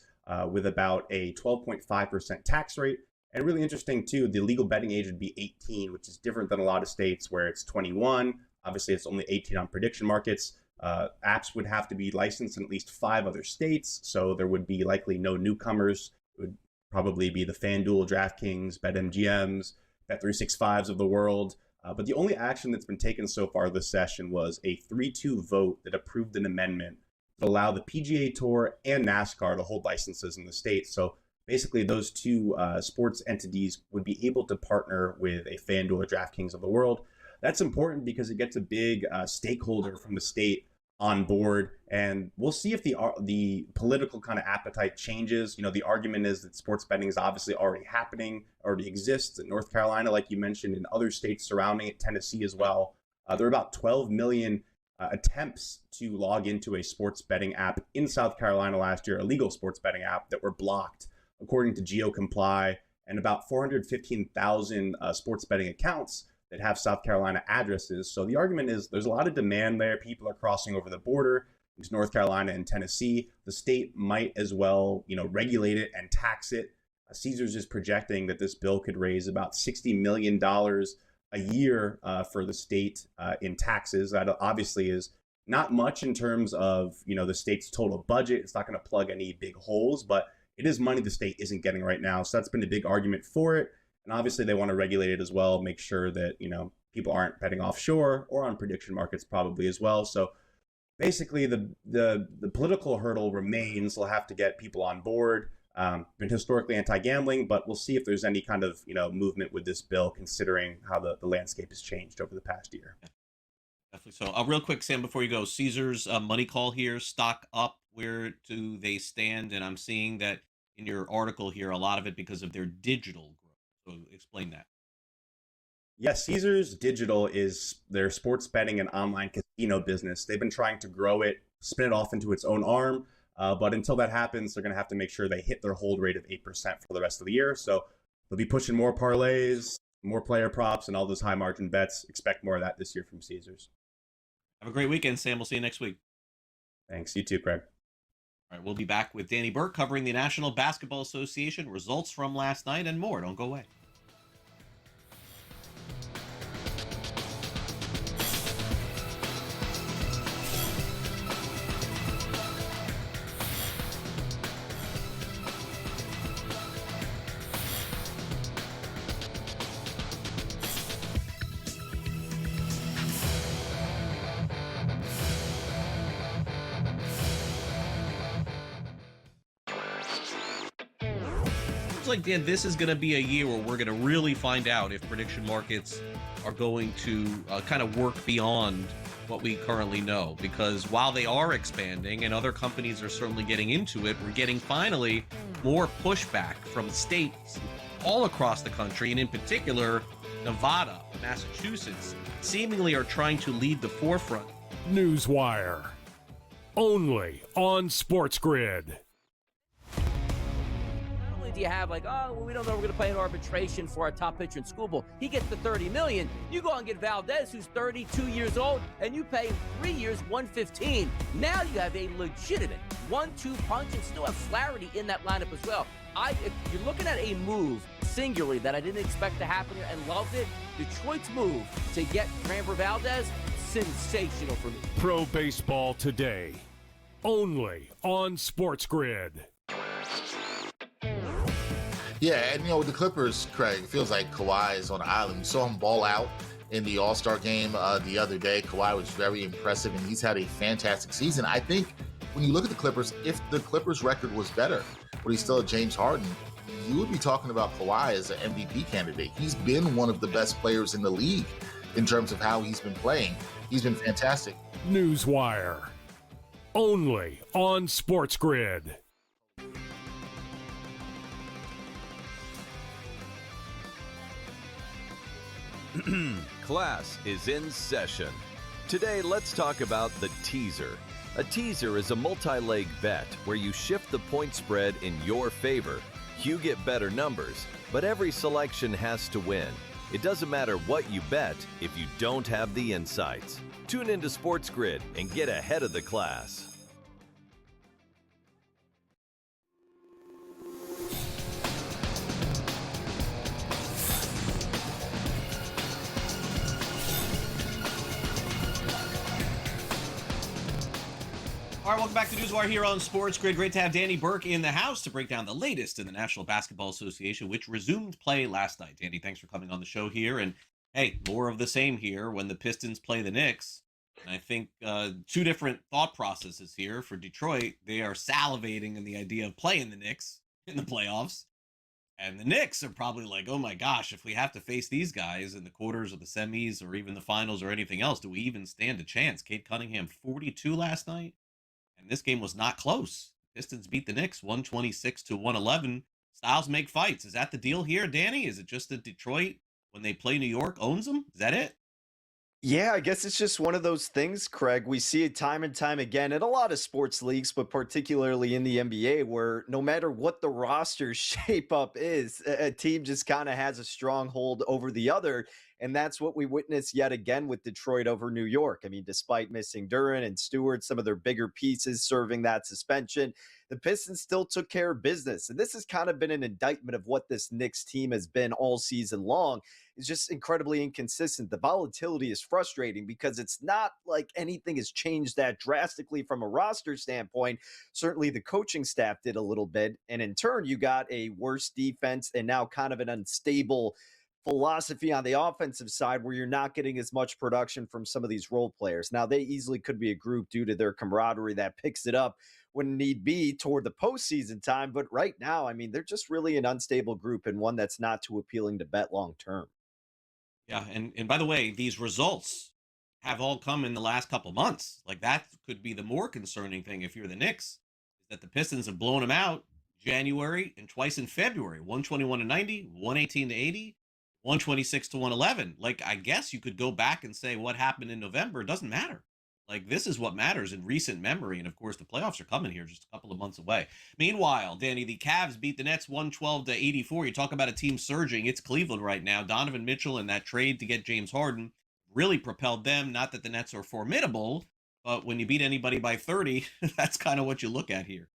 with about a 12.5% tax rate. And really interesting, too, the legal betting age would be 18, which is different than a lot of states where it's 21. Obviously, it's only 18 on prediction markets. Apps would have to be licensed in at least 5 other states, so there would be likely no newcomers. It would probably be the FanDuel, DraftKings, BetMGMs, Bet365s of the world. But the only action that's been taken so far this session was a 3-2 vote that approved an amendment that allowed the PGA Tour and NASCAR to hold licenses in the state. So basically, those two sports entities would be able to partner with a FanDuel or DraftKings of the world. That's important because it gets a big stakeholder from the state on board, and we'll see if the political kind of appetite changes. The argument is that sports betting is obviously already happening, already exists in North Carolina, like you mentioned, in other states surrounding it, Tennessee as well. There are about 12 million attempts to log into a sports betting app in South Carolina last year, a legal sports betting app, that were blocked, according to GeoComply, and about 415,000 sports betting accounts that have South Carolina addresses. So the argument is there's a lot of demand there. People are crossing over the border into North Carolina and Tennessee. The state might as well, regulate it and tax it. Caesars is projecting that this bill could raise about $60 million a year for the state in taxes. That obviously is not much in terms of, the state's total budget. It's not going to plug any big holes, but it is money the state isn't getting right now. So that's been a big argument for it. And obviously they want to regulate it as well, make sure that, people aren't betting offshore or on prediction markets probably as well. So basically the political hurdle remains. They'll have to get people on board. Been historically anti-gambling, but we'll see if there's any kind of, movement with this bill, considering how the landscape has changed over the past year. Definitely so. Real quick, Sam, before you go, Caesars money call here, stock up. Where do they stand? And I'm seeing that in your article here, a lot of it because of their digital growth. So explain that. Yes, Caesars Digital is their sports betting and online casino business. They've been trying to grow it, spin it off into its own arm. But until that happens, they're going to have to make sure they hit their hold rate of 8% for the rest of the year. So they'll be pushing more parlays, more player props, and all those high margin bets. Expect more of that this year from Caesars. Have a great weekend, Sam. We'll see you next week. Thanks. You too, Craig. All right, we'll be back with Danny Burke covering the National Basketball Association, results from last night, and more. Don't go away. Like, Dan, this is going to be a year where we're going to really find out if prediction markets are going to kind of work beyond what we currently know. Because while they are expanding and other companies are certainly getting into it, we're getting finally more pushback from states all across the country, and in particular, Nevada, Massachusetts, seemingly are trying to lead the forefront. NewsWire. Only on SportsGrid. Do you have we don't know, we're going to play an arbitration for our top pitcher in school ball. He gets the $30 million. You go and get Valdez, who's 32 years old, and you pay him 3 years, $115. Now you have a legitimate 1-2 punch and still have Flaherty in that lineup as well. If you're looking at a move singularly that I didn't expect to happen here and loved it, Detroit's move to get Framber Valdez, sensational for me. Pro Baseball Today. Only on SportsGrid. Yeah, and with the Clippers, Craig, it feels like Kawhi is on an island. We saw him ball out in the All-Star game the other day. Kawhi was very impressive, and he's had a fantastic season. I think when you look at the Clippers, if the Clippers' record was better, but he's still at James Harden, you would be talking about Kawhi as an MVP candidate. He's been one of the best players in the league in terms of how he's been playing. He's been fantastic. NewsWire. Only on SportsGrid. Class is in session. Today, let's talk about the teaser. A teaser is a multi-leg bet where you shift the point spread in your favor. You get better numbers, but every selection has to win. It doesn't matter what you bet if you don't have the insights. Tune into SportsGrid and get ahead of the class. All right, welcome back to NewsWire here on SportsGrid. Great to have Danny Burke in the house to break down the latest in the National Basketball Association, which resumed play last night. Danny, thanks for coming on the show here. And hey, more of the same here when the Pistons play the Knicks. And I think two different thought processes here for Detroit. They are salivating in the idea of playing the Knicks in the playoffs. And the Knicks are probably like, oh my gosh, if we have to face these guys in the quarters or the semis or even the finals or anything else, do we even stand a chance? Cade Cunningham, 42 last night. And this game was not close. Pistons beat the Knicks 126-111. Styles make fights. Is that the deal here, Danny? Is it just that Detroit, when they play New York, owns them? Is that it? Yeah, I guess it's just one of those things, Craig. We see it time and time again in a lot of sports leagues, but particularly in the NBA, where no matter what the roster shape up is, a team just kind of has a stronghold over the other. And that's what we witnessed yet again with Detroit over New York. I mean, despite missing Duran and Stewart, some of their bigger pieces serving that suspension, the Pistons still took care of business. And this has kind of been an indictment of what this Knicks team has been all season long. It's just incredibly inconsistent. The volatility is frustrating because it's not like anything has changed that drastically from a roster standpoint. Certainly the coaching staff did a little bit. And in turn, you got a worse defense and now kind of an unstable philosophy on the offensive side where you're not getting as much production from some of these role players. Now, they easily could be a group due to their camaraderie that picks it up when need be toward the postseason time. But right now, I mean, they're just really an unstable group and one that's not too appealing to bet long term. Yeah, and by the way, these results have all come in the last couple months. Like that could be the more concerning thing if you're the Knicks, is that the Pistons have blown them out January and twice in February, 121 to 90, 118 to 80, 126 to 111. Like I guess you could go back and say what happened in November. It doesn't matter. Like this is what matters in recent memory. And of course, the playoffs are coming here just a couple of months away. Meanwhile, Danny, the Cavs beat the Nets 112 to 84. You talk about a team surging. It's Cleveland right now. Donovan Mitchell and that trade to get James Harden really propelled them. Not that the Nets are formidable, but when you beat anybody by 30, that's kind of what you look at here.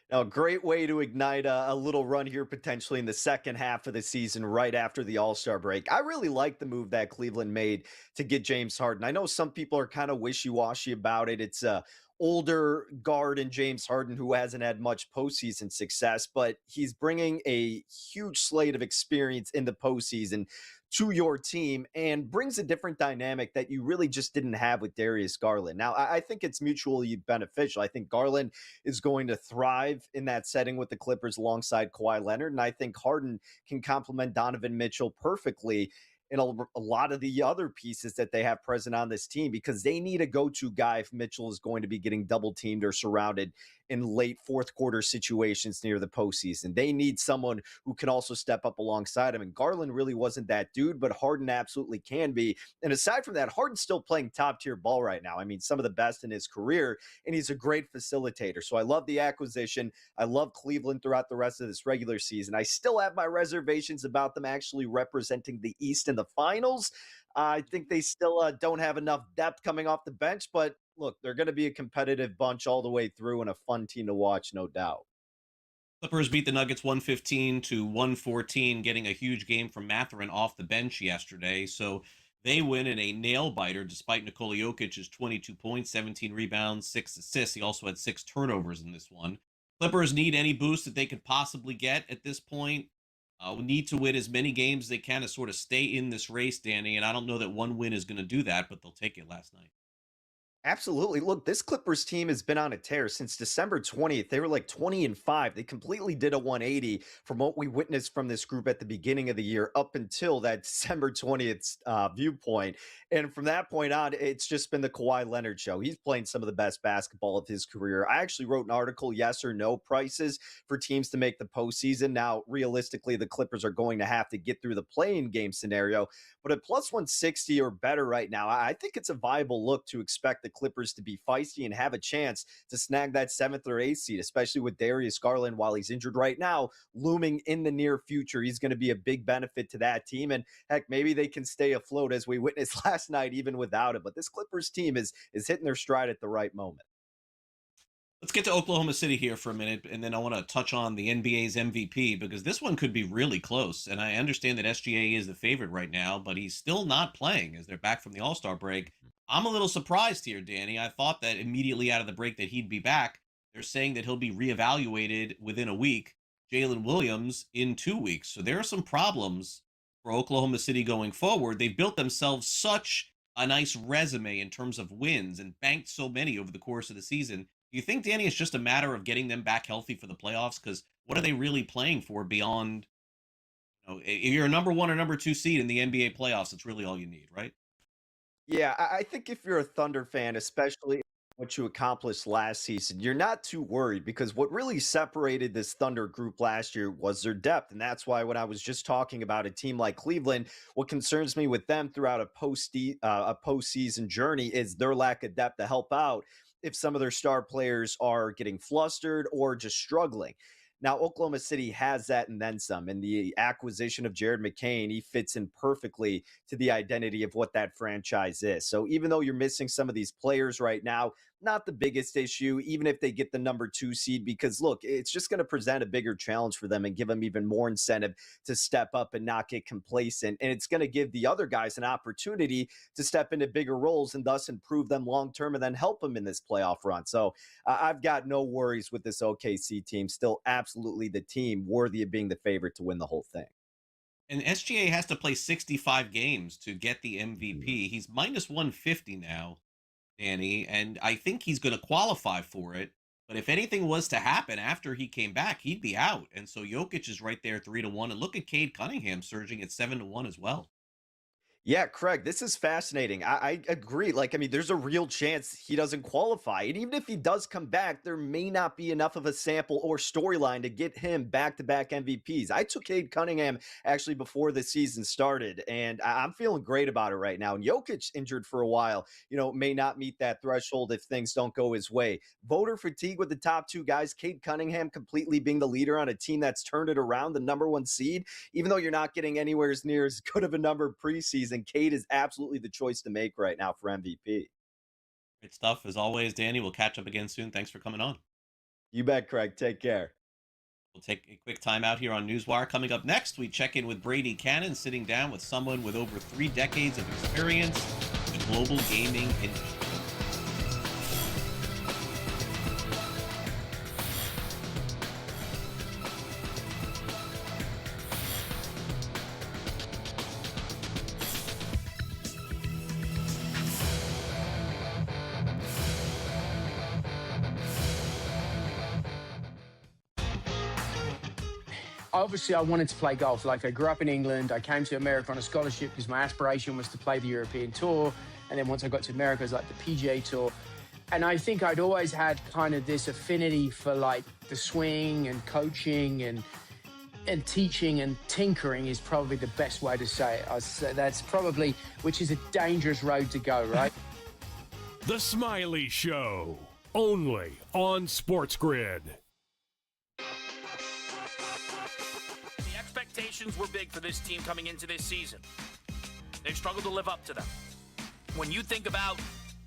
Now, a great way to ignite a little run here potentially in the second half of the season right after the All-Star break. I really like the move that Cleveland made to get James Harden. I know some people are kind of wishy-washy about it. It's a older guard in James Harden who hasn't had much postseason success, but he's bringing a huge slate of experience in the postseason to your team and brings a different dynamic that you really just didn't have with Darius Garland. Now, I think it's mutually beneficial. I think Garland is going to thrive in that setting with the Clippers alongside Kawhi Leonard, and I think Harden can complement Donovan Mitchell perfectly in a lot of the other pieces that they have present on this team because they need a go-to guy if Mitchell is going to be getting double teamed or surrounded in late fourth quarter situations near the postseason. They need someone who can also step up alongside him. And Garland really wasn't that dude, but Harden absolutely can be. And aside from that, Harden's still playing top tier ball right now. I mean, some of the best in his career, and he's a great facilitator. So I love the acquisition. I love Cleveland throughout the rest of this regular season. I still have my reservations about them actually representing the East in the finals. I think they still don't have enough depth coming off the bench, but look, they're going to be a competitive bunch all the way through and a fun team to watch, no doubt. Clippers beat the Nuggets 115 to 114, getting a huge game from Mathurin off the bench yesterday. So they win in a nail biter despite Nikola Jokic's 22 points, 17 rebounds, 6 assists. He also had 6 turnovers in this one. Clippers need any boost that they could possibly get at this point. We need to win as many games as they can to sort of stay in this race, Danny. And I don't know that one win is going to do that, but they'll take it last night. Absolutely. Look, this Clippers team has been on a tear since December 20th. They were like 20-5. They completely did a 180 from what we witnessed from this group at the beginning of the year up until that December 20th viewpoint. And from that point on, it's just been the Kawhi Leonard show. He's playing some of the best basketball of his career. I actually wrote an article, yes or no prices for teams to make the postseason. Now, realistically, the Clippers are going to have to get through the play-in game scenario. But at plus 160 or better right now, I think it's a viable look to expect the Clippers to be feisty and have a chance to snag that 7th or 8th seed, especially with Darius Garland while he's injured right now, looming in the near future. He's going to be a big benefit to that team. And heck, maybe they can stay afloat as we witnessed last night, even without him. But this Clippers team is hitting their stride at the right moment. Let's get to Oklahoma City here for a minute, and then I want to touch on the NBA's MVP because this one could be really close. And I understand that SGA is the favorite right now, but he's still not playing as they're back from the All-Star break. I'm a little surprised here, Danny. I thought that immediately out of the break that he'd be back. They're saying that he'll be reevaluated within a week. Jalen Williams in 2 weeks. So there are some problems for Oklahoma City going forward. They've built themselves such a nice resume in terms of wins and banked so many over the course of the season. Do you think, Danny, it's just a matter of getting them back healthy for the playoffs? Because what are they really playing for beyond, if you're a number 1 or number 2 seed in the NBA playoffs, it's really all you need, right? Yeah, I think if you're a Thunder fan, especially what you accomplished last season, you're not too worried because what really separated this Thunder group last year was their depth. And that's why when I was just talking about a team like Cleveland, what concerns me with them throughout a postseason journey is their lack of depth to help out if some of their star players are getting flustered or just struggling. Now, Oklahoma City has that and then some. And the acquisition of Jared McCain, he fits in perfectly to the identity of what that franchise is. So even though you're missing some of these players right now, not the biggest issue, even if they get the number 2 seed, because look, it's just going to present a bigger challenge for them and give them even more incentive to step up and not get complacent. And it's going to give the other guys an opportunity to step into bigger roles and thus improve them long term and then help them in this playoff run. So I've got no worries with this OKC team. Still absolutely the team worthy of being the favorite to win the whole thing. And SGA has to play 65 games to get the MVP. He's minus 150 now, Danny, and I think he's going to qualify for it. But if anything was to happen after he came back, he'd be out. And so Jokic is right there 3-1. And look at Cade Cunningham surging at 7-1 as well. Yeah, Craig, this is fascinating. I agree. There's a real chance he doesn't qualify. And even if he does come back, there may not be enough of a sample or storyline to get him back-to-back MVPs. I took Cade Cunningham actually before the season started, and I'm feeling great about it right now. And Jokic, injured for a while, may not meet that threshold if things don't go his way. Voter fatigue with the top 2 guys, Cade Cunningham completely being the leader on a team that's turned it around, the number 1 seed, even though you're not getting anywhere near as good of a number preseason. Cade is absolutely the choice to make right now for MVP. Great stuff as always, Danny. We'll catch up again soon. Thanks for coming on. You bet, Craig. Take care. We'll take a quick time out here on NewsWire. Coming up next, we check in with Brady Cannon, sitting down with someone with over 3 decades of experience in the global gaming industry. Obviously, I wanted to play golf. I grew up in England. I came to America on a scholarship because my aspiration was to play the European Tour. And then once I got to America, it was the PGA Tour. And I think I'd always had kind of this affinity for the swing and coaching and teaching and tinkering is probably the best way to say it. That's probably, which is a dangerous road to go, right? The Smiley Show, only on SportsGrid. Expectations were big for this team coming into this season. They've struggled to live up to them. When you think about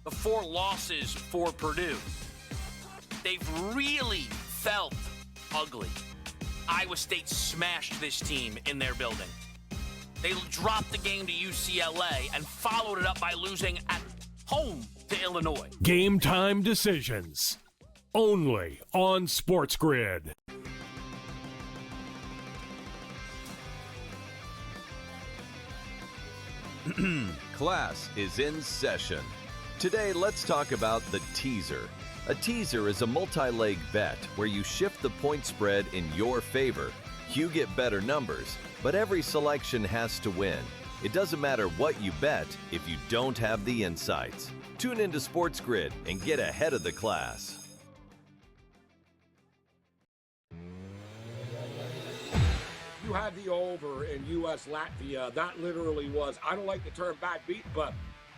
the 4 losses for Purdue, they've really felt ugly. Iowa State smashed this team in their building. They dropped the game to UCLA and followed it up by losing at home to Illinois. Game time decisions, only on SportsGrid. Class is in session. Today, let's talk about the teaser. A teaser is a multi-leg bet where you shift the point spread in your favor. You get better numbers, but every selection has to win. It doesn't matter what you bet if you don't have the insights. Tune into SportsGrid and get ahead of the class. You had the over in U.S. Latvia. That literally was, I don't like the term bad beat, but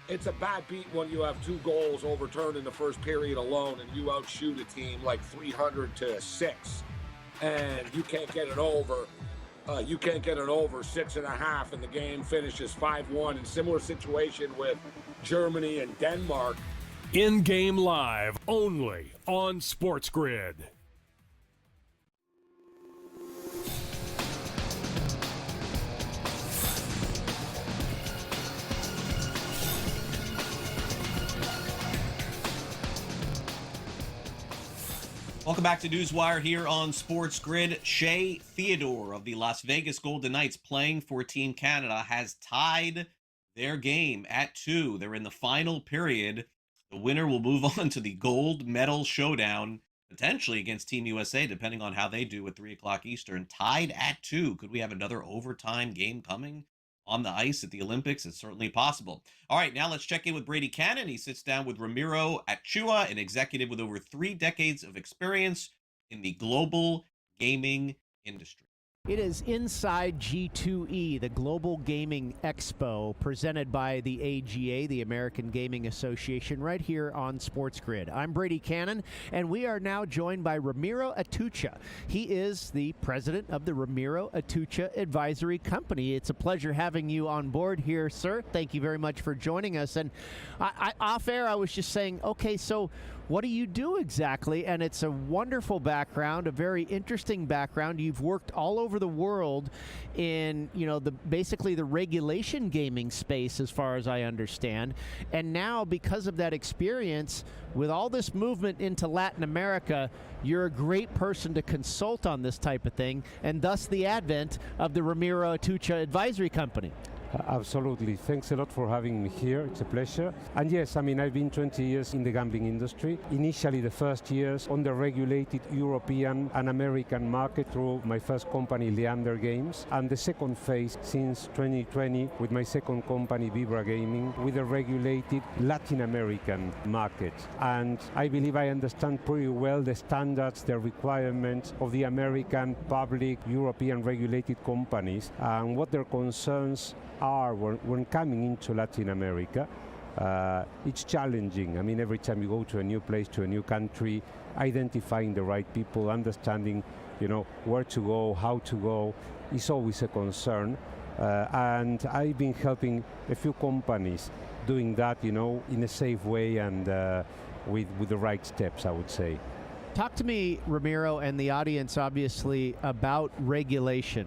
it's a bad beat when you have 2 goals overturned in the first period alone and you outshoot a team 300-6 and you can't get it over. You can't get it over 6.5 and the game finishes 5-1. And similar situation with Germany and Denmark. In-game live, only on SportsGrid. Welcome back to NewsWire here on SportsGrid. Shea Theodore of the Las Vegas Golden Knights, playing for Team Canada, has tied their game at 2. They're in the final period. The winner will move on to the gold medal showdown, potentially against Team USA, depending on how they do at 3 o'clock Eastern. Tied at 2. Could we have another overtime game coming on the ice at the Olympics? It's certainly possible. All right, now let's check in with Brady Cannon. He sits down with Ramiro Achua, an executive with over 3 decades of experience in the global gaming industry. It is Inside G2E, the Global Gaming Expo, presented by the AGA, the American Gaming Association, right here on SportsGrid. I'm Brady Cannon, and we are now joined by Ramiro Achua. He is the president of the Ramiro Achua Advisory Company. It's a pleasure having you on board here, sir. Thank you very much for joining us. And off air, I was just saying, okay, so what do you do exactly? And it's a wonderful background, a very interesting background. You've worked all over the world in, basically the regulation gaming space, as far as I understand. And now, because of that experience, with all this movement into Latin America, you're a great person to consult on this type of thing, and thus the advent of the Ramiro Atucha Advisory Company. Absolutely. Thanks a lot for having me here. It's a pleasure. And yes, I've been 20 years in the gambling industry. Initially, the first years on the regulated European and American market through my first company, Leander Games, and the second phase since 2020 with my second company, Vibra Gaming, with a regulated Latin American market. And I believe I understand pretty well the standards, the requirements of the American public, European regulated companies, and what their concerns are when coming into Latin America. It's challenging. Every time you go to a new place, to a new country, identifying the right people, understanding, where to go, how to go, is always a concern. And I've been helping a few companies doing that, in a safe way and with the right steps, I would say. Talk to me, Ramiro, and the audience, obviously, about regulation.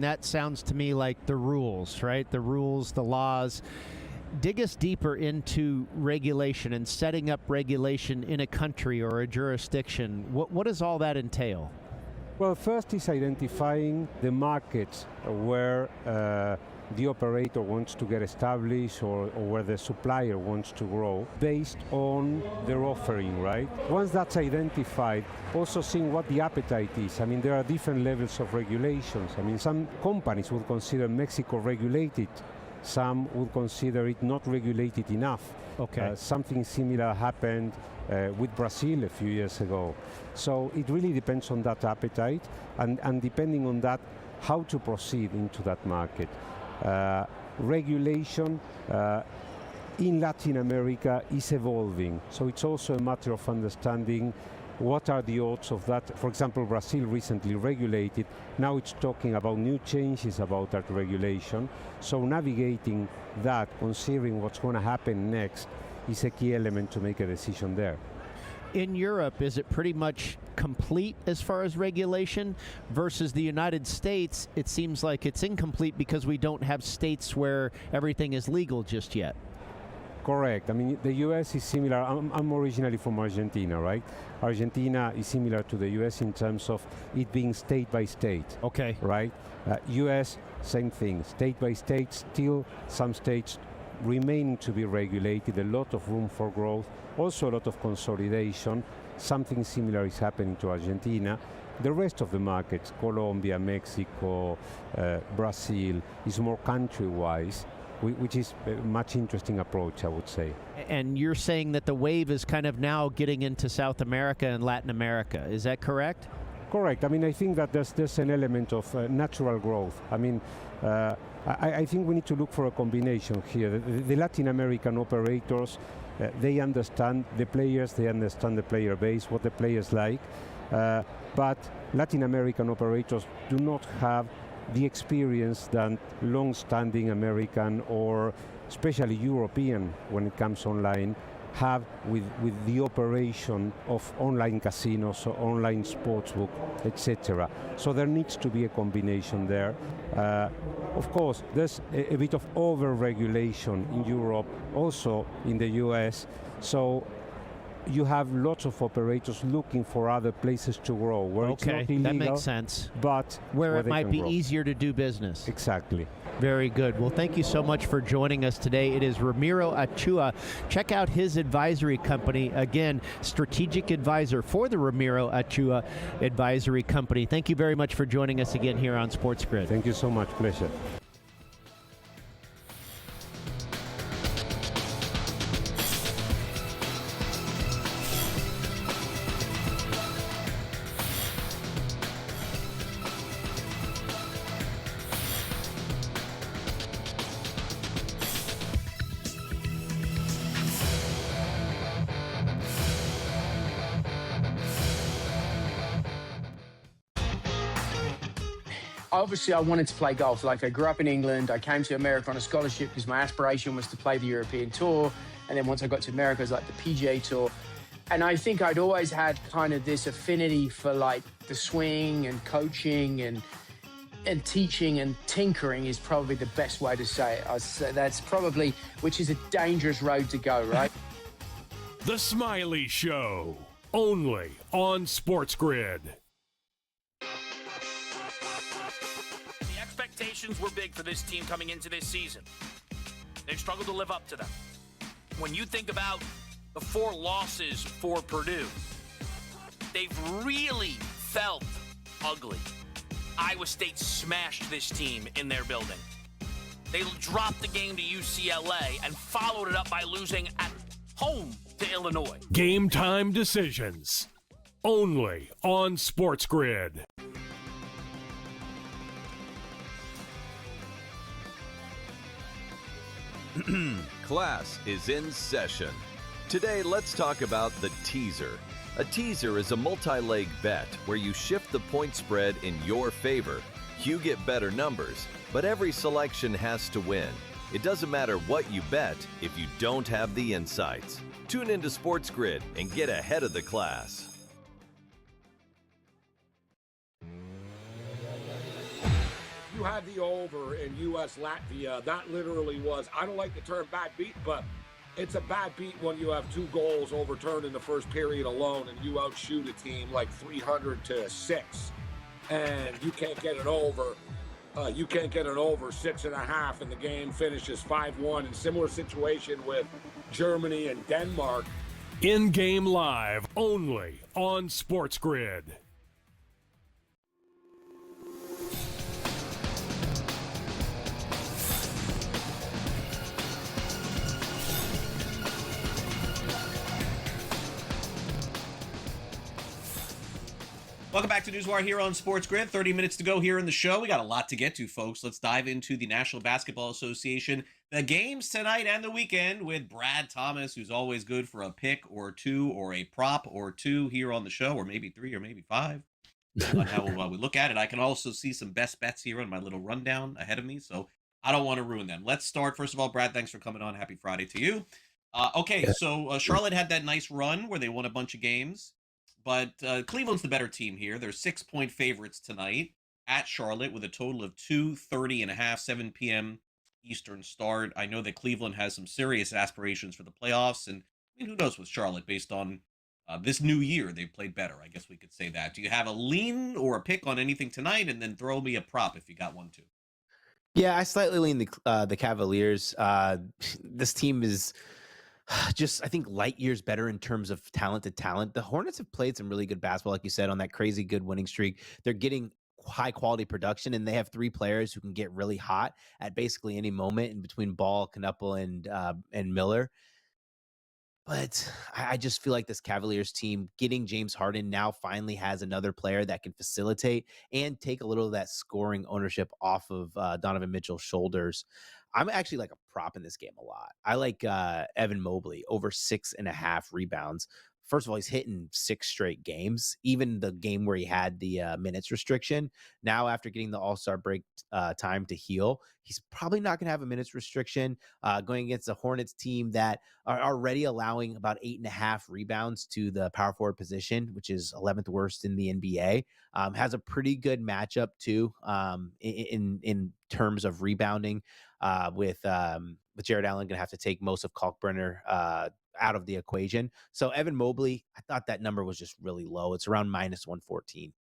That sounds to me like the rules, right? The rules, the laws. Dig us deeper into regulation and setting up regulation in a country or a jurisdiction. What does all that entail? Well, first is identifying the markets where the operator wants to get established or where the supplier wants to grow based on their offering, right? Once that's identified, also seeing what the appetite is. There are different levels of regulations. Some companies would consider Mexico regulated. Some would consider it not regulated enough. Okay. Something similar happened with Brazil a few years ago. So it really depends on that appetite and depending on that, how to proceed into that market. Regulation in Latin America is evolving, so it's also a matter of understanding what are the odds of that. For example, Brazil recently regulated, now it's talking about new changes about that regulation, so navigating that, considering what's going to happen next, is a key element to make a decision there. In Europe, is it pretty much complete as far as regulation versus the United States? It seems like it's incomplete because we don't have states where everything is legal just yet. Correct. The U.S. is similar. I'm originally from Argentina, right? Argentina is similar to the U.S. in terms of it being state by state. Okay. Right? U.S., same thing. State by state, still some states remaining to be regulated, a lot of room for growth, also a lot of consolidation. Something similar is happening to Argentina. The rest of the markets, Colombia, Mexico, Brazil, is more country-wise, which is a much interesting approach, I would say. And you're saying that the wave is kind of now getting into South America and Latin America. Is that correct? Correct. I think that there's an element of natural growth. I think we need to look for a combination here. The Latin American operators, they understand the players, they understand the player base, what the players like, but Latin American operators do not have the experience that long-standing American or especially European, when it comes online, have with the operation of online casinos or online sportsbook, etc. So there needs to be a combination there. Of course, there's a bit of over-regulation in Europe, also in the US. So you have lots of operators looking for other places to grow where it's not illegal, that makes sense. But where it might be grow. easier to do business. Exactly. Very good. Well, thank you so much for joining us today. It is Ramiro Atucha. Check out his advisory company. Again, strategic advisor for the Ramiro Atucha Advisory Company. Thank you very much for joining us again here on SportsGrid. Thank you so much. Pleasure. Obviously, I wanted to play golf. Like, I grew up in England. I came to America on a scholarship because my aspiration was to play the European Tour. And then once I got to America, it was like the PGA Tour. And I think I'd always had kind of this affinity for like the swing and coaching and teaching and tinkering is probably the best way to say it. I'd say that's probably, which is a dangerous road to go, right? The Smiley Show, only on SportsGrid. The expectations were big for this team coming into this season. They've struggled to live up to them. When you think about the 4 losses for Purdue, they've really felt ugly. Iowa State smashed this team in their building. They dropped the game to UCLA and followed it up by losing at home to Illinois. Game time decisions, only on SportsGrid. Class is in session. Today, let's talk about the teaser. A teaser is a multi-leg bet where you shift the point spread in your favor. You get better numbers, but every selection has to win. It doesn't matter what you bet if you don't have the insights. Tune into SportsGrid and get ahead of the class. You had the over in U.S. Latvia. That literally was, I don't like the term bad beat, but it's a bad beat when you have 2 goals overturned in the first period alone and you outshoot a team like 300-6 and you can't get it over. You can't get it over 6.5 and the game finishes 5-1. In similar situation with Germany and Denmark. In-game live, only on SportsGrid. Welcome back to NewsWire here on SportsGrid. 30 minutes to go here in the show. We got a lot to get to, folks. Let's dive into the National Basketball Association, the games tonight and the weekend with Brad Thomas, who's always good for a pick or 2 or a prop or 2 here on the show, or maybe 3 or maybe 5. On how we look at it. I can also see some best bets here on my little rundown ahead of me, so I don't want to ruin them. Let's start. First of all, Brad, thanks for coming on. Happy Friday to you. So Charlotte had that nice run where they won a bunch of games. But Cleveland's the better team here. They're 6-point favorites tonight at Charlotte with a total of 2:30.5, 7 p.m. Eastern start. I know that Cleveland has some serious aspirations for the playoffs. And I mean, who knows with Charlotte based on this new year. They've played better. I guess we could say that. Do you have a lean or a pick on anything tonight? And then throw me a prop if you got one too. Yeah, I slightly lean the Cavaliers. This team is just, I think, light years better in terms of talent to talent. The Hornets have played some really good basketball, like you said, on that crazy good winning streak. They're getting high quality production, and they have 3 players who can get really hot at basically any moment in between Ball, Knuppel, and Miller. But I just feel like this Cavaliers team, getting James Harden now finally has another player that can facilitate and take a little of that scoring ownership off of Donovan Mitchell's shoulders. I'm actually like a prop in this game a lot. I like Evan Mobley over 6.5 rebounds. First of all, he's hitting 6 straight games, even the game where he had the minutes restriction. Now, after getting the All-Star break time to heal, he's probably not going to have a minutes restriction going against the Hornets team that are already allowing about 8.5 rebounds to the power forward position, which is 11th worst in the NBA. Has a pretty good matchup too in terms of rebounding with Jared Allen going to have to take most of Kalkbrenner out of the equation. So Evan Mobley, I thought that number was just really low. It's around -114.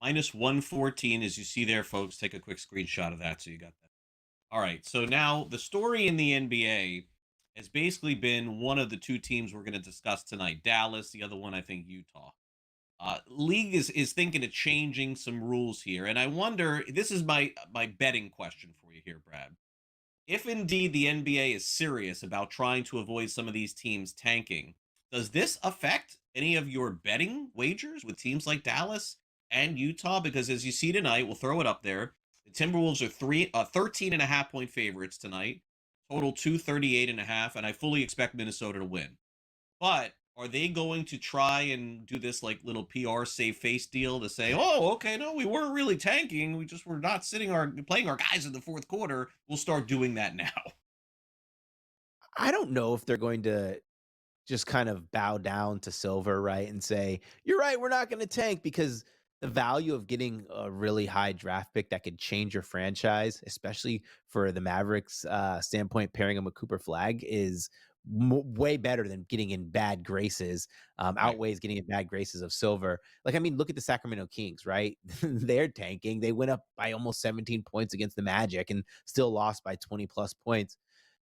-114, as you see there, folks. Take a quick screenshot of that so you got that. All right, so now the story in the NBA has basically been one of the 2 teams we're going to discuss tonight. Dallas, the other one, I think, Utah. League is thinking of changing some rules here, and I wonder, this is my betting question for you here, Brad. If indeed the NBA is serious about trying to avoid some of these teams tanking, does this affect any of your betting wagers with teams like Dallas and Utah? Because as you see tonight, we'll throw it up there. The Timberwolves are 13.5-point favorites tonight, total 238.5, and I fully expect Minnesota to win. But are they going to try and do this like little PR save face deal to say, oh, okay, no, we weren't really tanking. We just were not playing our guys in the 4th quarter. We'll start doing that now. I don't know if they're going to just kind of bow down to Silver, right? And say, you're right, we're not going to tank, because the value of getting a really high draft pick that could change your franchise, especially for the Mavericks standpoint, pairing him with Cooper Flag is way better than getting in bad graces, outweighs getting in bad graces of Silver. Like, I mean, look at the Sacramento Kings, right? They're tanking. They went up by almost 17 points against the Magic and still lost by 20 plus points.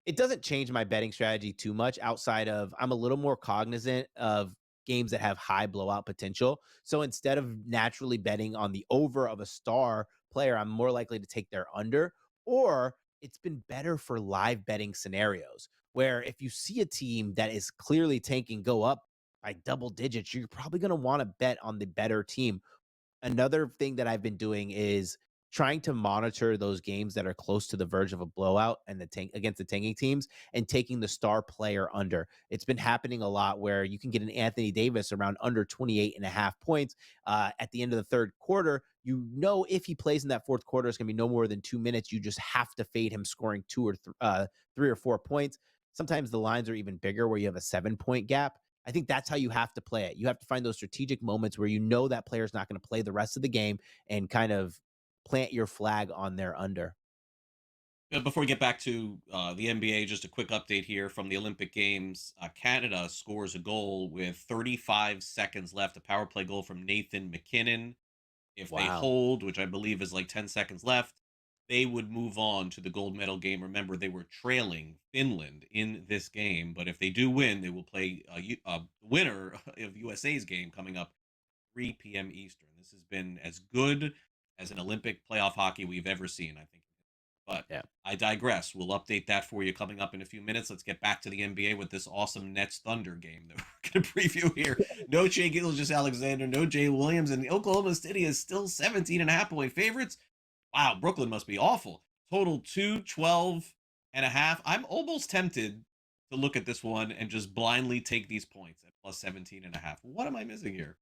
It doesn't change my betting strategy too much, outside of I'm a little more cognizant of games that have high blowout potential. So instead of naturally betting on the over of a star player, I'm more likely to take their under. Or it's been better for live betting scenarios where if you see a team that is clearly tanking go up by double digits, you're probably going to want to bet on the better team. Another thing that I've been doing is trying to monitor those games that are close to the verge of a blowout and the tank against the tanking teams, and taking the star player under. It's been happening a lot where you can get an Anthony Davis around under 28.5 points at the end of the third quarter. You know, if he plays in that fourth quarter, it's going to be no more than 2 minutes. You just have to fade him scoring 3 or 4 points. Sometimes the lines are even bigger where you have a 7-point gap. I think that's how you have to play it. You have to find those strategic moments where you know that player's not going to play the rest of the game, and kind of plant your flag on their under. Before we get back to the NBA, just a quick update here from the Olympic Games. Canada scores a goal with 35 seconds left, a power play goal from Nathan McKinnon. If they hold, which I believe is like 10 seconds left, they would move on to the gold medal game. Remember, they were trailing Finland in this game, but if they do win, they will play a winner of USA's game coming up 3 p.m. Eastern. This has been as good as an Olympic playoff hockey we've ever seen, I think. But I digress. We'll update that for you coming up in a few minutes. Let's get back to the NBA with this awesome Nets Thunder game that we're going to preview here. No Shea Gilgeous-Alexander, no Jay Williams, and Oklahoma City is still 17.5-point favorites. Wow, Brooklyn must be awful. Total 212.5. I'm almost tempted to look at this one and just blindly take these points at plus 17.5. What am I missing here?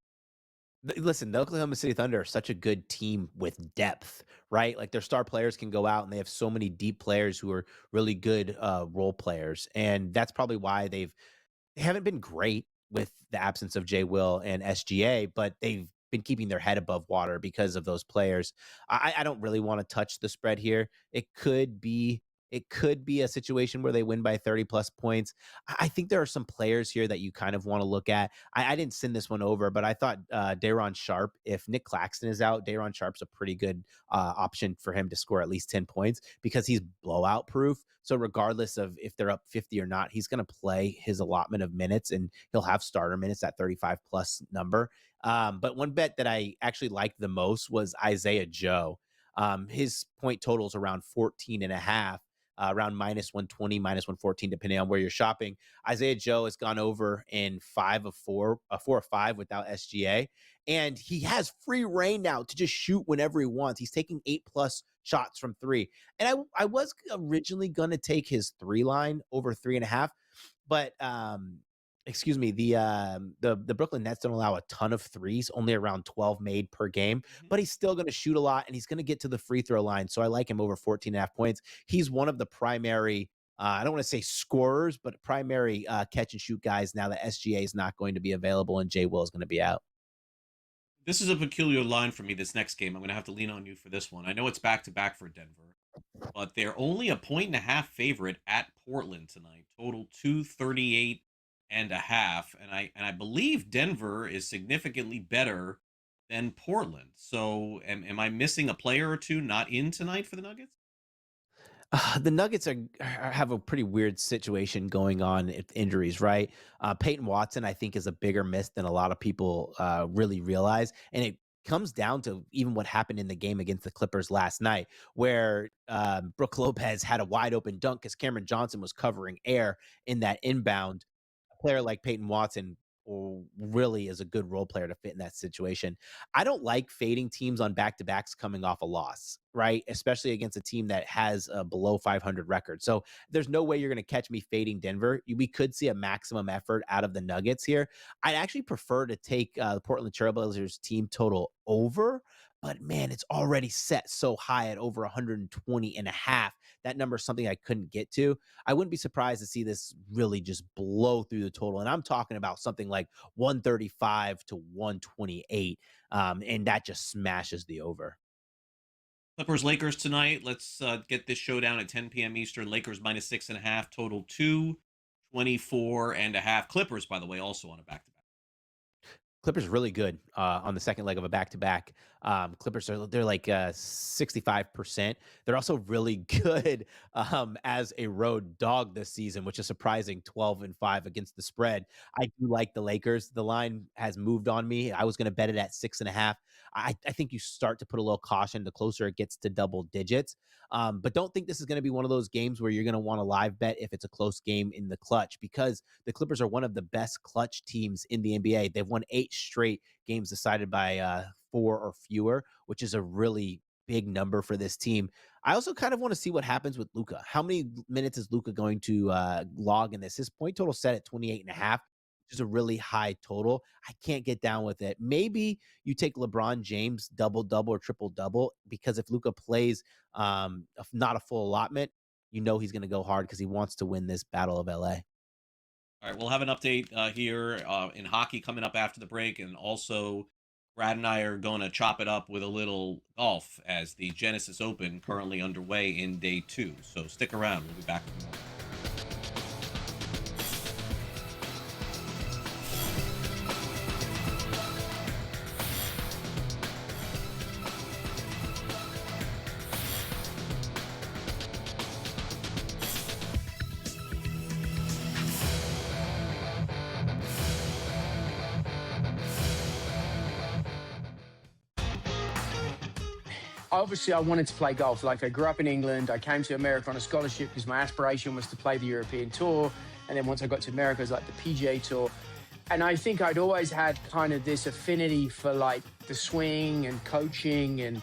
Listen, the Oklahoma City Thunder are such a good team with depth, right? Like, their star players can go out, and they have so many deep players who are really good role players. And that's probably why they haven't been great with the absence of Jay Will and SGA, but they've been keeping their head above water because of those players. I don't really want to touch the spread here. It could be a situation where they win by 30 plus points. I think there are some players here that you kind of want to look at. I didn't send this one over, but I thought Daron Sharp, if Nick Claxton is out, Daron Sharp's a pretty good option for him to score at least 10 points because he's blowout proof. So regardless of if they're up 50 or not, he's going to play his allotment of minutes, and he'll have starter minutes at 35 plus number. But one bet that I actually liked the most was Isaiah Joe. His point totals around 14.5. Around minus 120, minus 114, depending on where you're shopping. Isaiah Joe has gone over in 4 of 5 without SGA. And he has free reign now to just shoot whenever he wants. He's taking 8+ shots from 3. And I was originally going to take his 3 line over 3.5, but the Brooklyn Nets don't allow a ton of threes, only around 12 made per game, but he's still going to shoot a lot, and he's going to get to the free throw line. So I like him over 14.5 points. He's one of the primary, I don't want to say scorers, but primary catch and shoot guys now that SGA is not going to be available and Jay Will is going to be out. This is a peculiar line for me this next game. I'm going to have to lean on you for this one. I know it's back-to-back for Denver, but they're only a 1.5 favorite at Portland tonight. Total 238.5, and I believe Denver is significantly better than Portland. So am I missing a player or two not in tonight for the Nuggets? The Nuggets have a pretty weird situation going on with injuries, right? Peyton Watson, I think, is a bigger miss than a lot of people really realize. And it comes down to even what happened in the game against the Clippers last night, where Brook Lopez had a wide open dunk because Cameron Johnson was covering air in that inbound. A player like Peyton Watson really is a good role player to fit in that situation. I don't like fading teams on back-to-backs coming off a loss, right? Especially against a team that has a below 500 record. So there's no way you're going to catch me fading Denver. We could see a maximum effort out of the Nuggets here. I'd actually prefer to take the Portland Trailblazers team total over, but man, it's already set so high at over 120.5. That number is something I couldn't get to. I wouldn't be surprised to see this really just blow through the total. And I'm talking about something like 135 to 128. And that just smashes the over. Clippers Lakers tonight. Let's get this showdown at 10 p.m. Eastern. Lakers -6.5, total 224.5. Clippers, by the way, also on a back-to-back. Clippers really good on the second leg of a back-to-back. Clippers they're like 65%. They're also really good as a road dog this season, which is surprising. 12-5 against the spread. I do like the Lakers. The line has moved on me. I was going to bet it at 6.5. I think you start to put a little caution the closer it gets to double digits. But don't think this is going to be one of those games where you're going to want to live bet if it's a close game in the clutch, because the Clippers are one of the best clutch teams in the NBA. They've won 8 straight games decided by 4 or fewer, which is a really big number for this team. I also kind of want to see what happens with Luka. How many minutes is Luka going to log in this? His point total set at 28.5. Which is a really high total. I can't get down with it. Maybe you take LeBron James double-double or triple-double, because if Luka plays not a full allotment, you know he's going to go hard because he wants to win this Battle of LA. All right, we'll have an update here in hockey coming up after the break, and also Brad and I are going to chop it up with a little golf as the Genesis Open currently underway in day 2. So stick around. We'll be back with more. Obviously, I wanted to play golf. Like, I grew up in England. I came to America on a scholarship because my aspiration was to play the European Tour. And then once I got to America, it was like the PGA Tour. And I think I'd always had kind of this affinity for like the swing and coaching and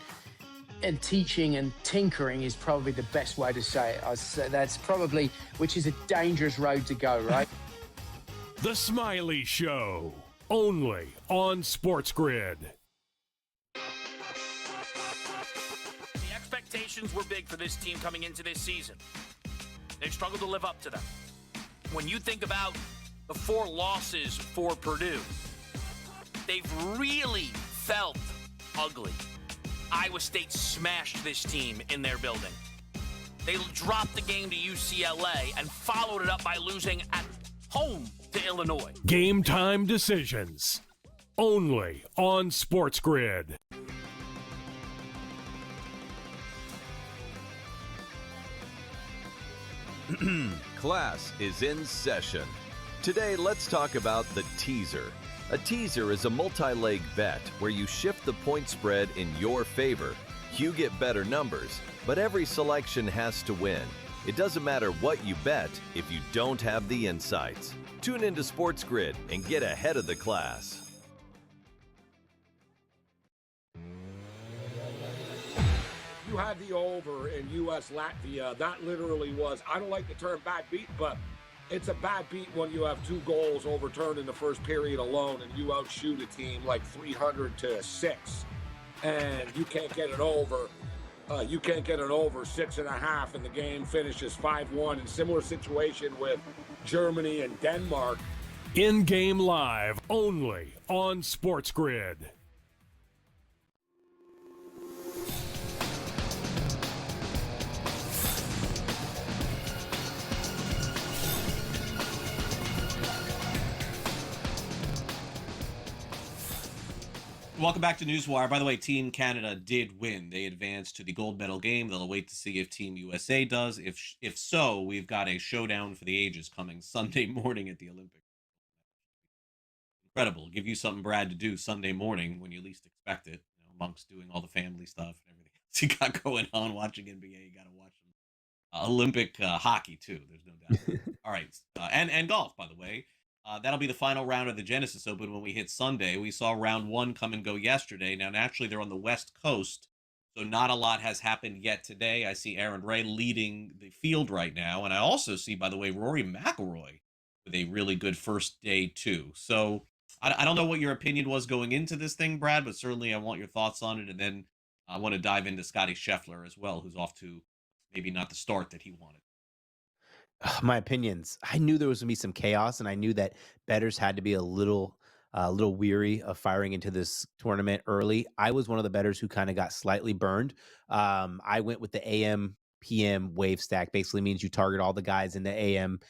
teaching, and tinkering is probably the best way to say it. That's probably, which is a dangerous road to go, right? The Smiley Show, only on SportsGrid. Expectations were big for this team coming into this season. They've struggled to live up to them. When you think about the 4 losses for Purdue, they've really felt ugly. Iowa State smashed this team in their building. They dropped the game to UCLA and followed it up by losing at home to Illinois. Game time decisions, only on SportsGrid. Class is in session. Today, let's talk about the teaser. A teaser is a multi-leg bet where you shift the point spread in your favor. You get better numbers, but every selection has to win. It doesn't matter what you bet if you don't have the insights. Tune into SportsGrid and get ahead of the class. You had the over in U.S. Latvia. That literally was, I don't like the term bad beat, but it's a bad beat when you have 2 goals overturned in the first period alone and you outshoot a team like 300-6, and you can't get it over. You can't get it over 6.5, and the game finishes 5-1. In similar situation with Germany and Denmark. In-game live, only on SportsGrid. Welcome back to NewsWire. By the way, Team Canada did win. They advanced to the gold medal game. They'll wait to see if Team USA does. If so, we've got a showdown for the ages coming Sunday morning at the Olympics. Incredible. Give you something, Brad, to do Sunday morning when you least expect it. You know, amongst doing all the family stuff and everything else you got going on, watching NBA, you got to watch them. Olympic hockey, too. There's no doubt. All right. And golf, by the way. That'll be the final round of the Genesis Open when we hit Sunday. We saw round 1 come and go yesterday. Now, naturally, they're on the West Coast, so not a lot has happened yet today. I see Aaron Ray leading the field right now, and I also see, by the way, Rory McIlroy with a really good first day, too. So I don't know what your opinion was going into this thing, Brad, but certainly I want your thoughts on it, and then I want to dive into Scotty Scheffler as well, who's off to maybe not the start that he wanted. My opinions. I knew there was going to be some chaos, and I knew that bettors had to be a little weary of firing into this tournament early. I was one of the bettors who kind of got slightly burned. I went with the AM PM wave stack. Basically means you target all the guys in the AM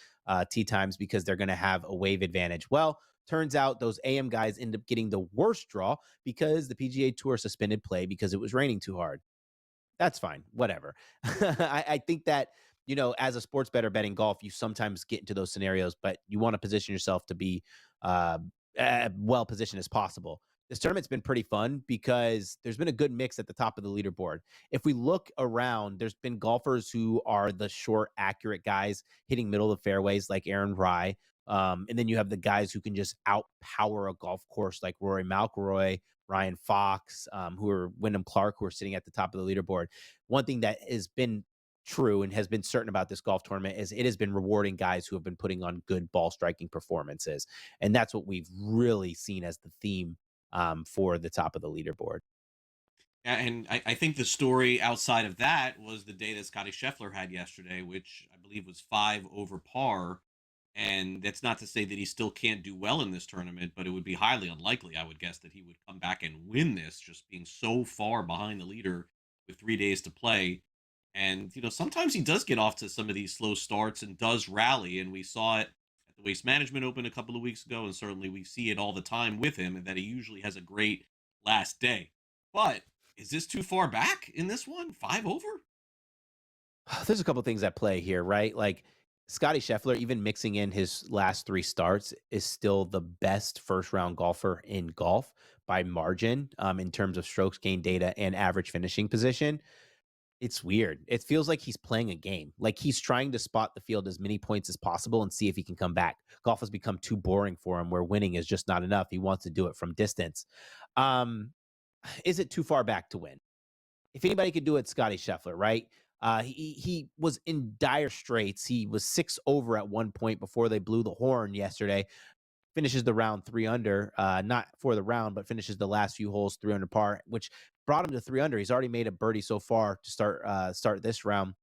tee times because they're going to have a wave advantage. Well, turns out those AM guys end up getting the worst draw because the PGA Tour suspended play because it was raining too hard. That's fine. Whatever. I think that, as a sports bettor betting golf, you sometimes get into those scenarios, but you want to position yourself to be well positioned as possible. This tournament's been pretty fun because there's been a good mix at the top of the leaderboard. If we look around, there's been golfers who are the short, accurate guys hitting middle of the fairways like Aaron Rye. And then you have the guys who can just outpower a golf course like Rory McIlroy, Ryan Fox, who are Wyndham Clark, who are sitting at the top of the leaderboard. One thing that has been true and has been certain about this golf tournament is it has been rewarding guys who have been putting on good ball striking performances. And that's what we've really seen as the theme for the top of the leaderboard. Yeah, and I think the story outside of that was the day that Scotty Scheffler had yesterday, which I believe was 5 over par. And that's not to say that he still can't do well in this tournament, but it would be highly unlikely, I would guess, that he would come back and win this, just being so far behind the leader with 3 days to play. And, sometimes he does get off to some of these slow starts and does rally. And we saw it at the Waste Management Open a couple of weeks ago. And certainly we see it all the time with him, and that he usually has a great last day. But is this too far back in this one? 5 over? There's a couple things at play here, right? Like Scotty Scheffler, even mixing in his last 3 starts, is still the best first round golfer in golf by margin in terms of strokes gain data and average finishing position. It's weird. It feels like he's playing a game. Like he's trying to spot the field as many points as possible and see if he can come back. Golf has become too boring for him where winning is just not enough. He wants to do it from distance. Is it too far back to win? If anybody could do it, Scotty Scheffler, right? He was in dire straits. He was 6 over at one point before they blew the horn yesterday. Finishes the round 3 under, not for the round, but finishes the last few holes 3 under par, which brought him to 3 under. He's already made a birdie so far to start this round.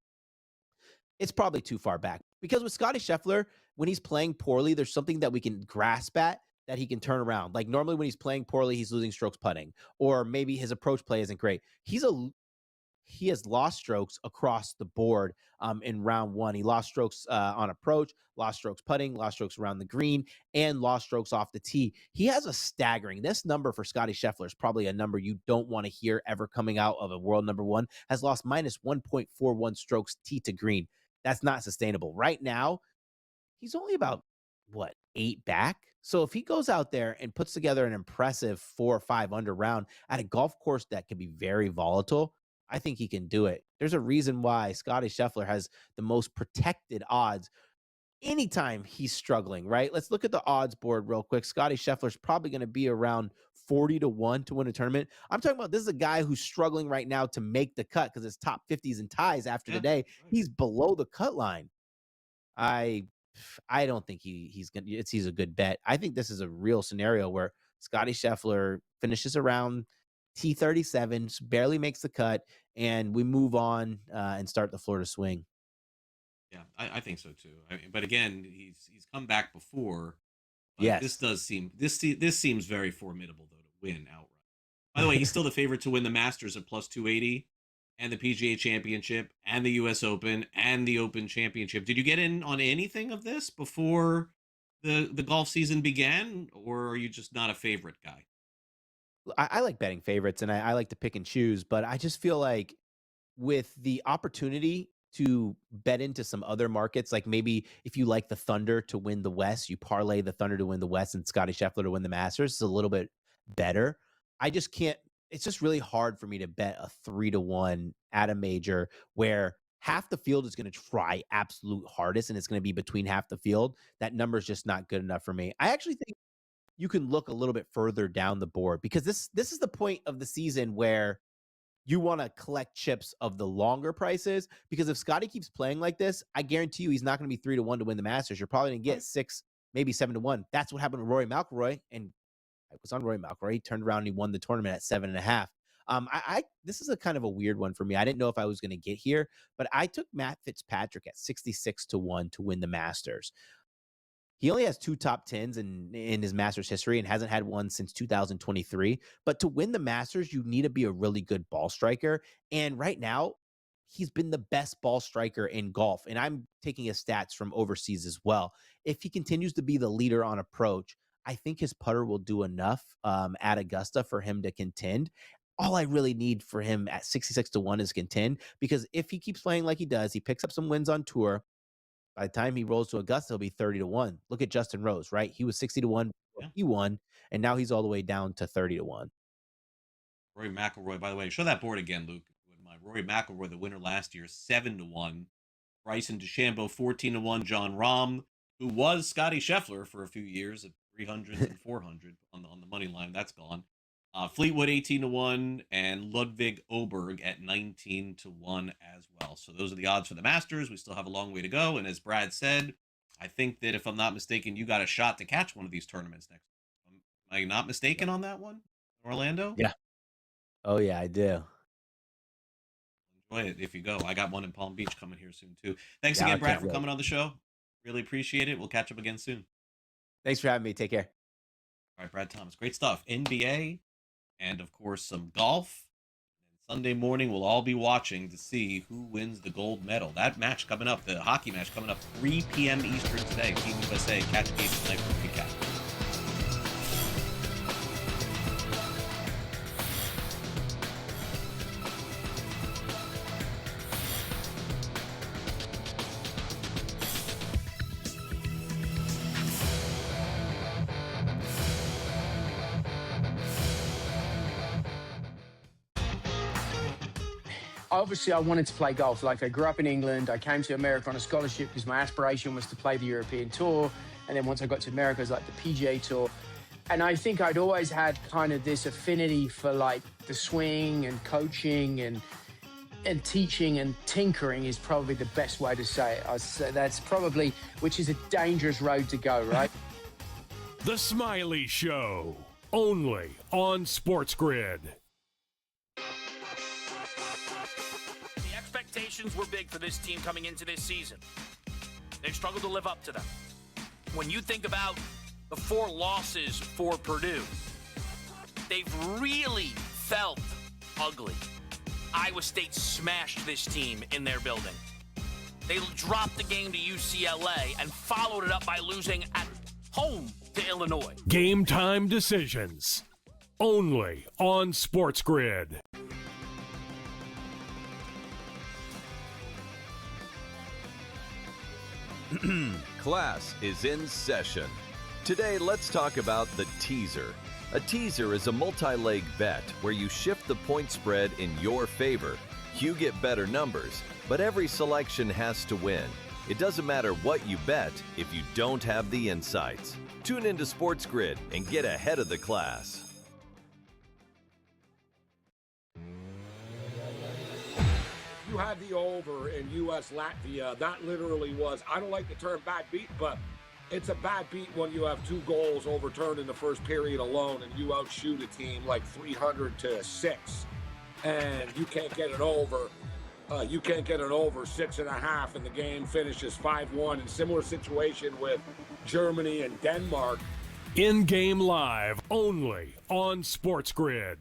It's probably too far back because with Scotty Scheffler, when he's playing poorly, there's something that we can grasp at that he can turn around. Like normally when he's playing poorly, he's losing strokes putting, or maybe his approach play isn't great. He has lost strokes across the board in round 1. He lost strokes on approach, lost strokes putting, lost strokes around the green, and lost strokes off the tee. He has a staggering. This number for Scotty Scheffler is probably a number you don't want to hear ever coming out of a world number 1. Has lost minus 1.41 strokes tee to green. That's not sustainable. Right now, he's only about, 8 back? So if he goes out there and puts together an impressive 4 or 5 under round at a golf course that can be very volatile, I think he can do it. There's a reason why Scotty Scheffler has the most protected odds anytime he's struggling, right? Let's look at the odds board real quick. Scotty Scheffler's probably going to be around 40-1 to win a tournament. I'm talking about this is a guy who's struggling right now to make the cut because it's top 50s and ties after the day. He's below the cut line. I don't think he's a good bet. I think this is a real scenario where Scotty Scheffler finishes around T37, barely makes the cut, and we move on and start the Florida swing. Yeah, I think so too. But again, he's come back before. But yes, this seems very formidable though to win outright. By the way, he's still the favorite to win the Masters at plus 280, and the PGA Championship, and the U.S. Open, and the Open Championship. Did you get in on anything of this before the golf season began, or are you just not a favorite guy? I like betting favorites, and I like to pick and choose, but I just feel like with the opportunity to bet into some other markets, like maybe if you like the Thunder to win the West, you parlay the Thunder to win the West and Scotty Scheffler to win the Masters. It's a little bit better. I just can't. It's just really hard for me to bet a 3-1 at a major where half the field is going to try absolute hardest and it's going to be between half the field. That number is just not good enough for me. I actually think you can look a little bit further down the board because this is the point of the season where you want to collect chips of the longer prices, because if Scotty keeps playing like this, I guarantee you he's not going to be 3-1 to win the Masters. You're probably going to get 6, maybe 7-1. That's what happened to Rory McIlroy, and it was on Rory McIlroy. He turned around and he won the tournament at 7.5. I this is a kind of a weird one for me. I didn't know if I was going to get here, but I took Matt Fitzpatrick at 66-1 to win the Masters. He only has 2 top 10s in his Masters history and hasn't had one since 2023. But to win the Masters, you need to be a really good ball striker. And right now, he's been the best ball striker in golf. And I'm taking his stats from overseas as well. If he continues to be the leader on approach, I think his putter will do enough at Augusta for him to contend. All I really need for him at 66-1 is contend, because if he keeps playing like he does, he picks up some wins on tour. By the time he rolls to Augusta, he'll be 30-1. Look at Justin Rose, right? He was 60-1 before he won, and now he's all the way down to 30-1. Rory McIlroy, by the way, show that board again, Luke. Rory McIlroy, the winner last year, 7-1. Bryson DeChambeau, 14-1. John Rahm, who was Scotty Scheffler for a few years at 300s and 400 on the money line. That's gone. Fleetwood 18-1 and Ludwig Oberg at 19-1 as well. So those are the odds for the Masters. We still have a long way to go. And as Brad said, I think that if I'm not mistaken, you got a shot to catch one of these tournaments next week. Am I not mistaken on that one? Orlando? Yeah. Oh, yeah, I do. Enjoy it if you go. I got one in Palm Beach coming here soon, too. Thanks again, Brad, for coming on the show. Really appreciate it. We'll catch up again soon. Thanks for having me. Take care. All right, Brad Thomas. Great stuff. NBA. And, of course, some golf. And Sunday morning, we'll all be watching to see who wins the gold medal. That match coming up, the hockey match coming up, 3 p.m. Eastern today. Team USA, catch game tonight for the recap. Obviously, I wanted to play golf. Like, I grew up in England. I came to America on a scholarship because my aspiration was to play the European Tour. And then once I got to America, it was like the PGA Tour. And I think I'd always had kind of this affinity for, like, the swing and coaching and teaching, and tinkering is probably the best way to say it. I'd say that's probably, which is a dangerous road to go, right? The Smiley Show, only on SportsGrid. Expectations were big for this team coming into this season. They've struggled to live up to them. When you think about the 4 losses for Purdue, they've really felt ugly. Iowa State smashed this team in their building. They dropped the game to UCLA and followed it up by losing at home to Illinois. Game time decisions, only on SportsGrid. Class is in session. Today, let's talk about the teaser. A teaser is a multi-leg bet where you shift the point spread in your favor. You get better numbers, but every selection has to win. It doesn't matter what you bet if you don't have the insights. Tune into SportsGrid and get ahead of the class. You had the over in U.S. Latvia. That literally was, I don't like the term bad beat, but it's a bad beat when you have 2 goals overturned in the first period alone and you outshoot a team like 300-6, and you can't get it over. You can't get it over 6.5, and the game finishes 5-1. And similar situation with Germany and Denmark. In-game live, only on SportsGrid.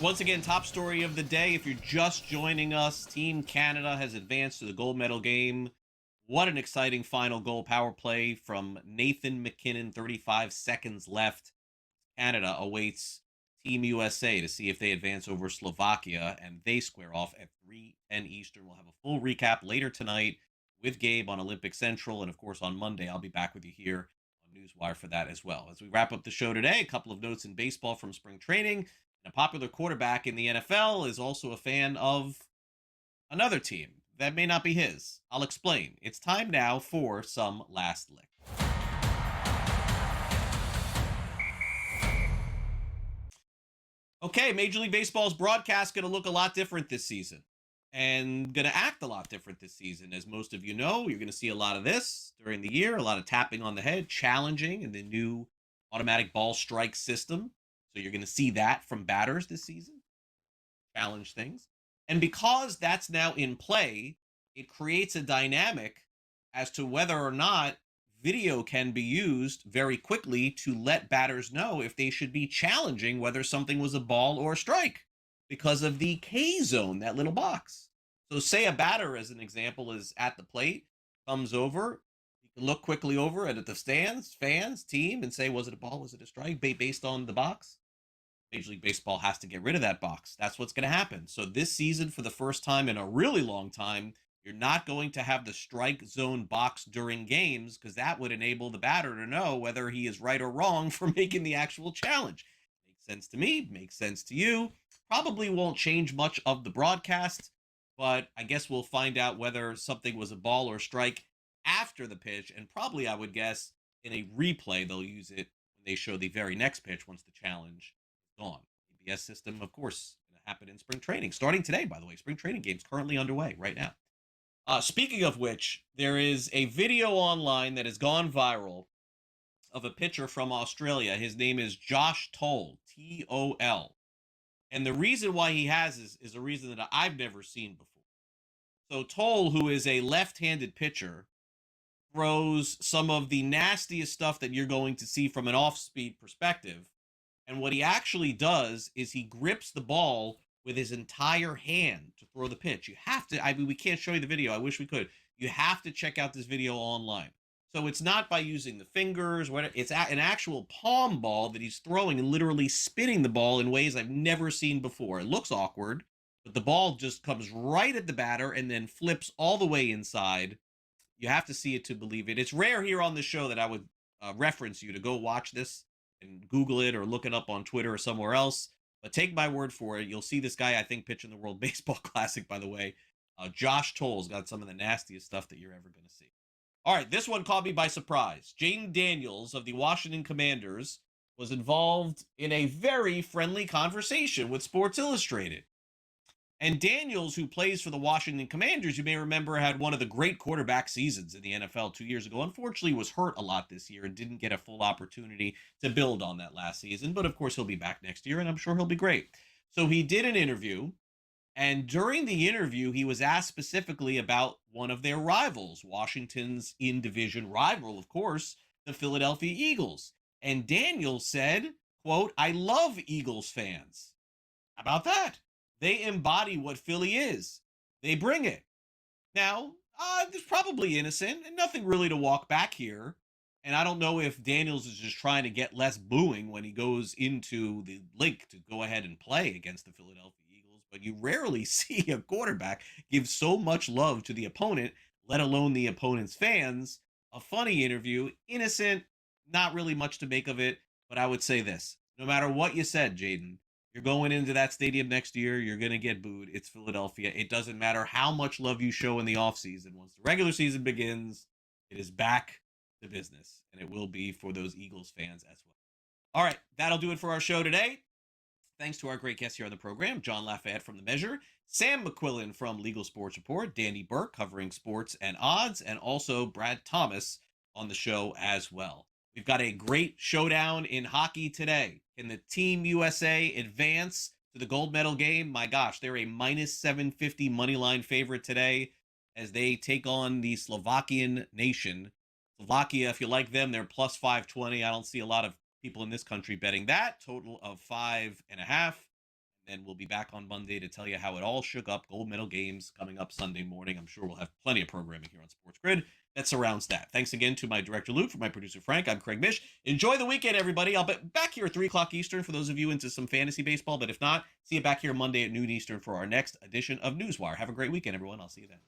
Once again, top story of the day. If you're just joining us, Team Canada has advanced to the gold medal game. What an exciting final goal, power play from Nathan McKinnon, 35 seconds left. Canada awaits Team USA to see if they advance over Slovakia, and they square off at 3:10 Eastern. We'll have a full recap later tonight with Gabe on Olympic Central, and of course on Monday I'll be back with you here on NewsWire for that as well. As we wrap up the show today, a couple of notes in baseball from spring training. A popular quarterback in the NFL is also a fan of another team that may not be his. I'll explain. It's time now for some Last Lick. Okay, Major League Baseball's broadcast going to look a lot different this season and going to act a lot different this season. As most of you know, you're going to see a lot of this during the year, a lot of tapping on the head, challenging in the new automatic ball strike system. So you're going to see that from batters this season, challenge things. And because that's now in play, it creates a dynamic as to whether or not video can be used very quickly to let batters know if they should be challenging whether something was a ball or a strike because of the K zone, that little box. So say a batter, as an example, is at the plate, comes over, you can look quickly over at the stands, fans, team, and say, was it a ball, was it a strike, based on the box? Major League Baseball has to get rid of that box. That's what's going to happen. So this season, for the first time in a really long time, you're not going to have the strike zone box during games because that would enable the batter to know whether he is right or wrong for making the actual challenge. Makes sense to me, makes sense to you. Probably won't change much of the broadcast, but I guess we'll find out whether something was a ball or strike after the pitch, and probably, I would guess, in a replay, they'll use it when they show the very next pitch once the challenge is gone. The ABS system, of course, going to happen in spring training. Starting today, by the way. Spring training games currently underway right now. Speaking of which, there is a video online that has gone viral of a pitcher from Australia. His name is Josh Toll, T-O-L. And the reason why he has is a reason that I've never seen before. So Toll, who is a left-handed pitcher, throws some of the nastiest stuff that you're going to see from an off-speed perspective. And what he actually does is he grips the ball with his entire hand to throw the pitch. You have to, I mean, we can't show you the video. I wish we could. You have to check out this video online. So it's not by using the fingers, it's an actual palm ball that he's throwing and literally spinning the ball in ways I've never seen before. It looks awkward, but the ball just comes right at the batter and then flips all the way inside. You have to see it to believe it. It's rare here on the show that I would reference you to go watch this and Google it or look it up on Twitter or somewhere else. But take my word for it. You'll see this guy, I think, pitch in the World Baseball Classic, by the way. Josh Toll's got some of the nastiest stuff that you're ever going to see. All right, this one caught me by surprise. Jaden Daniels of the Washington Commanders was involved in a very friendly conversation with Sports Illustrated. And Daniels, who plays for the Washington Commanders, you may remember, had one of the great quarterback seasons in the NFL 2 years ago. Unfortunately, was hurt a lot this year and didn't get a full opportunity to build on that last season. But, of course, he'll be back next year, and I'm sure he'll be great. So he did an interview, and during the interview, he was asked specifically about one of their rivals, Washington's in-division rival, of course, the Philadelphia Eagles. And Daniels said, quote, "I love Eagles fans." How about that? They embody what Philly is. They bring it. Now, it's probably innocent and nothing really to walk back here. And I don't know if Daniels is just trying to get less booing when he goes into the link to go ahead and play against the Philadelphia Eagles. But you rarely see a quarterback give so much love to the opponent, let alone the opponent's fans. A funny interview, innocent, not really much to make of it. But I would say this, no matter what you said, Jaden, you're going into that stadium next year, you're going to get booed. It's Philadelphia. It doesn't matter how much love you show in the offseason. Once the regular season begins, it is back to business, and it will be for those Eagles fans as well. All right, that'll do it for our show today. Thanks to our great guests here on the program, John Lafayette from The Measure, Sam McQuillan from Legal Sports Report, Danny Burke covering sports and odds, and also Brad Thomas on the show as well. We've got a great showdown in hockey today. Can the Team USA advance to the gold medal game? My gosh, they're a minus 750 money line favorite today as they take on the Slovakian nation. Slovakia, if you like them, they're plus 520. I don't see a lot of people in this country betting that. Total of 5.5. And then we'll be back on Monday to tell you how it all shook up. Gold medal games coming up Sunday morning. I'm sure we'll have plenty of programming here on SportsGrid that surrounds that. Thanks again to my director, Luke, for my producer, Frank. I'm Craig Mish. Enjoy the weekend, everybody. I'll be back here at 3 o'clock Eastern for those of you into some fantasy baseball. But if not, see you back here Monday at noon Eastern for our next edition of NewsWire. Have a great weekend, everyone. I'll see you then.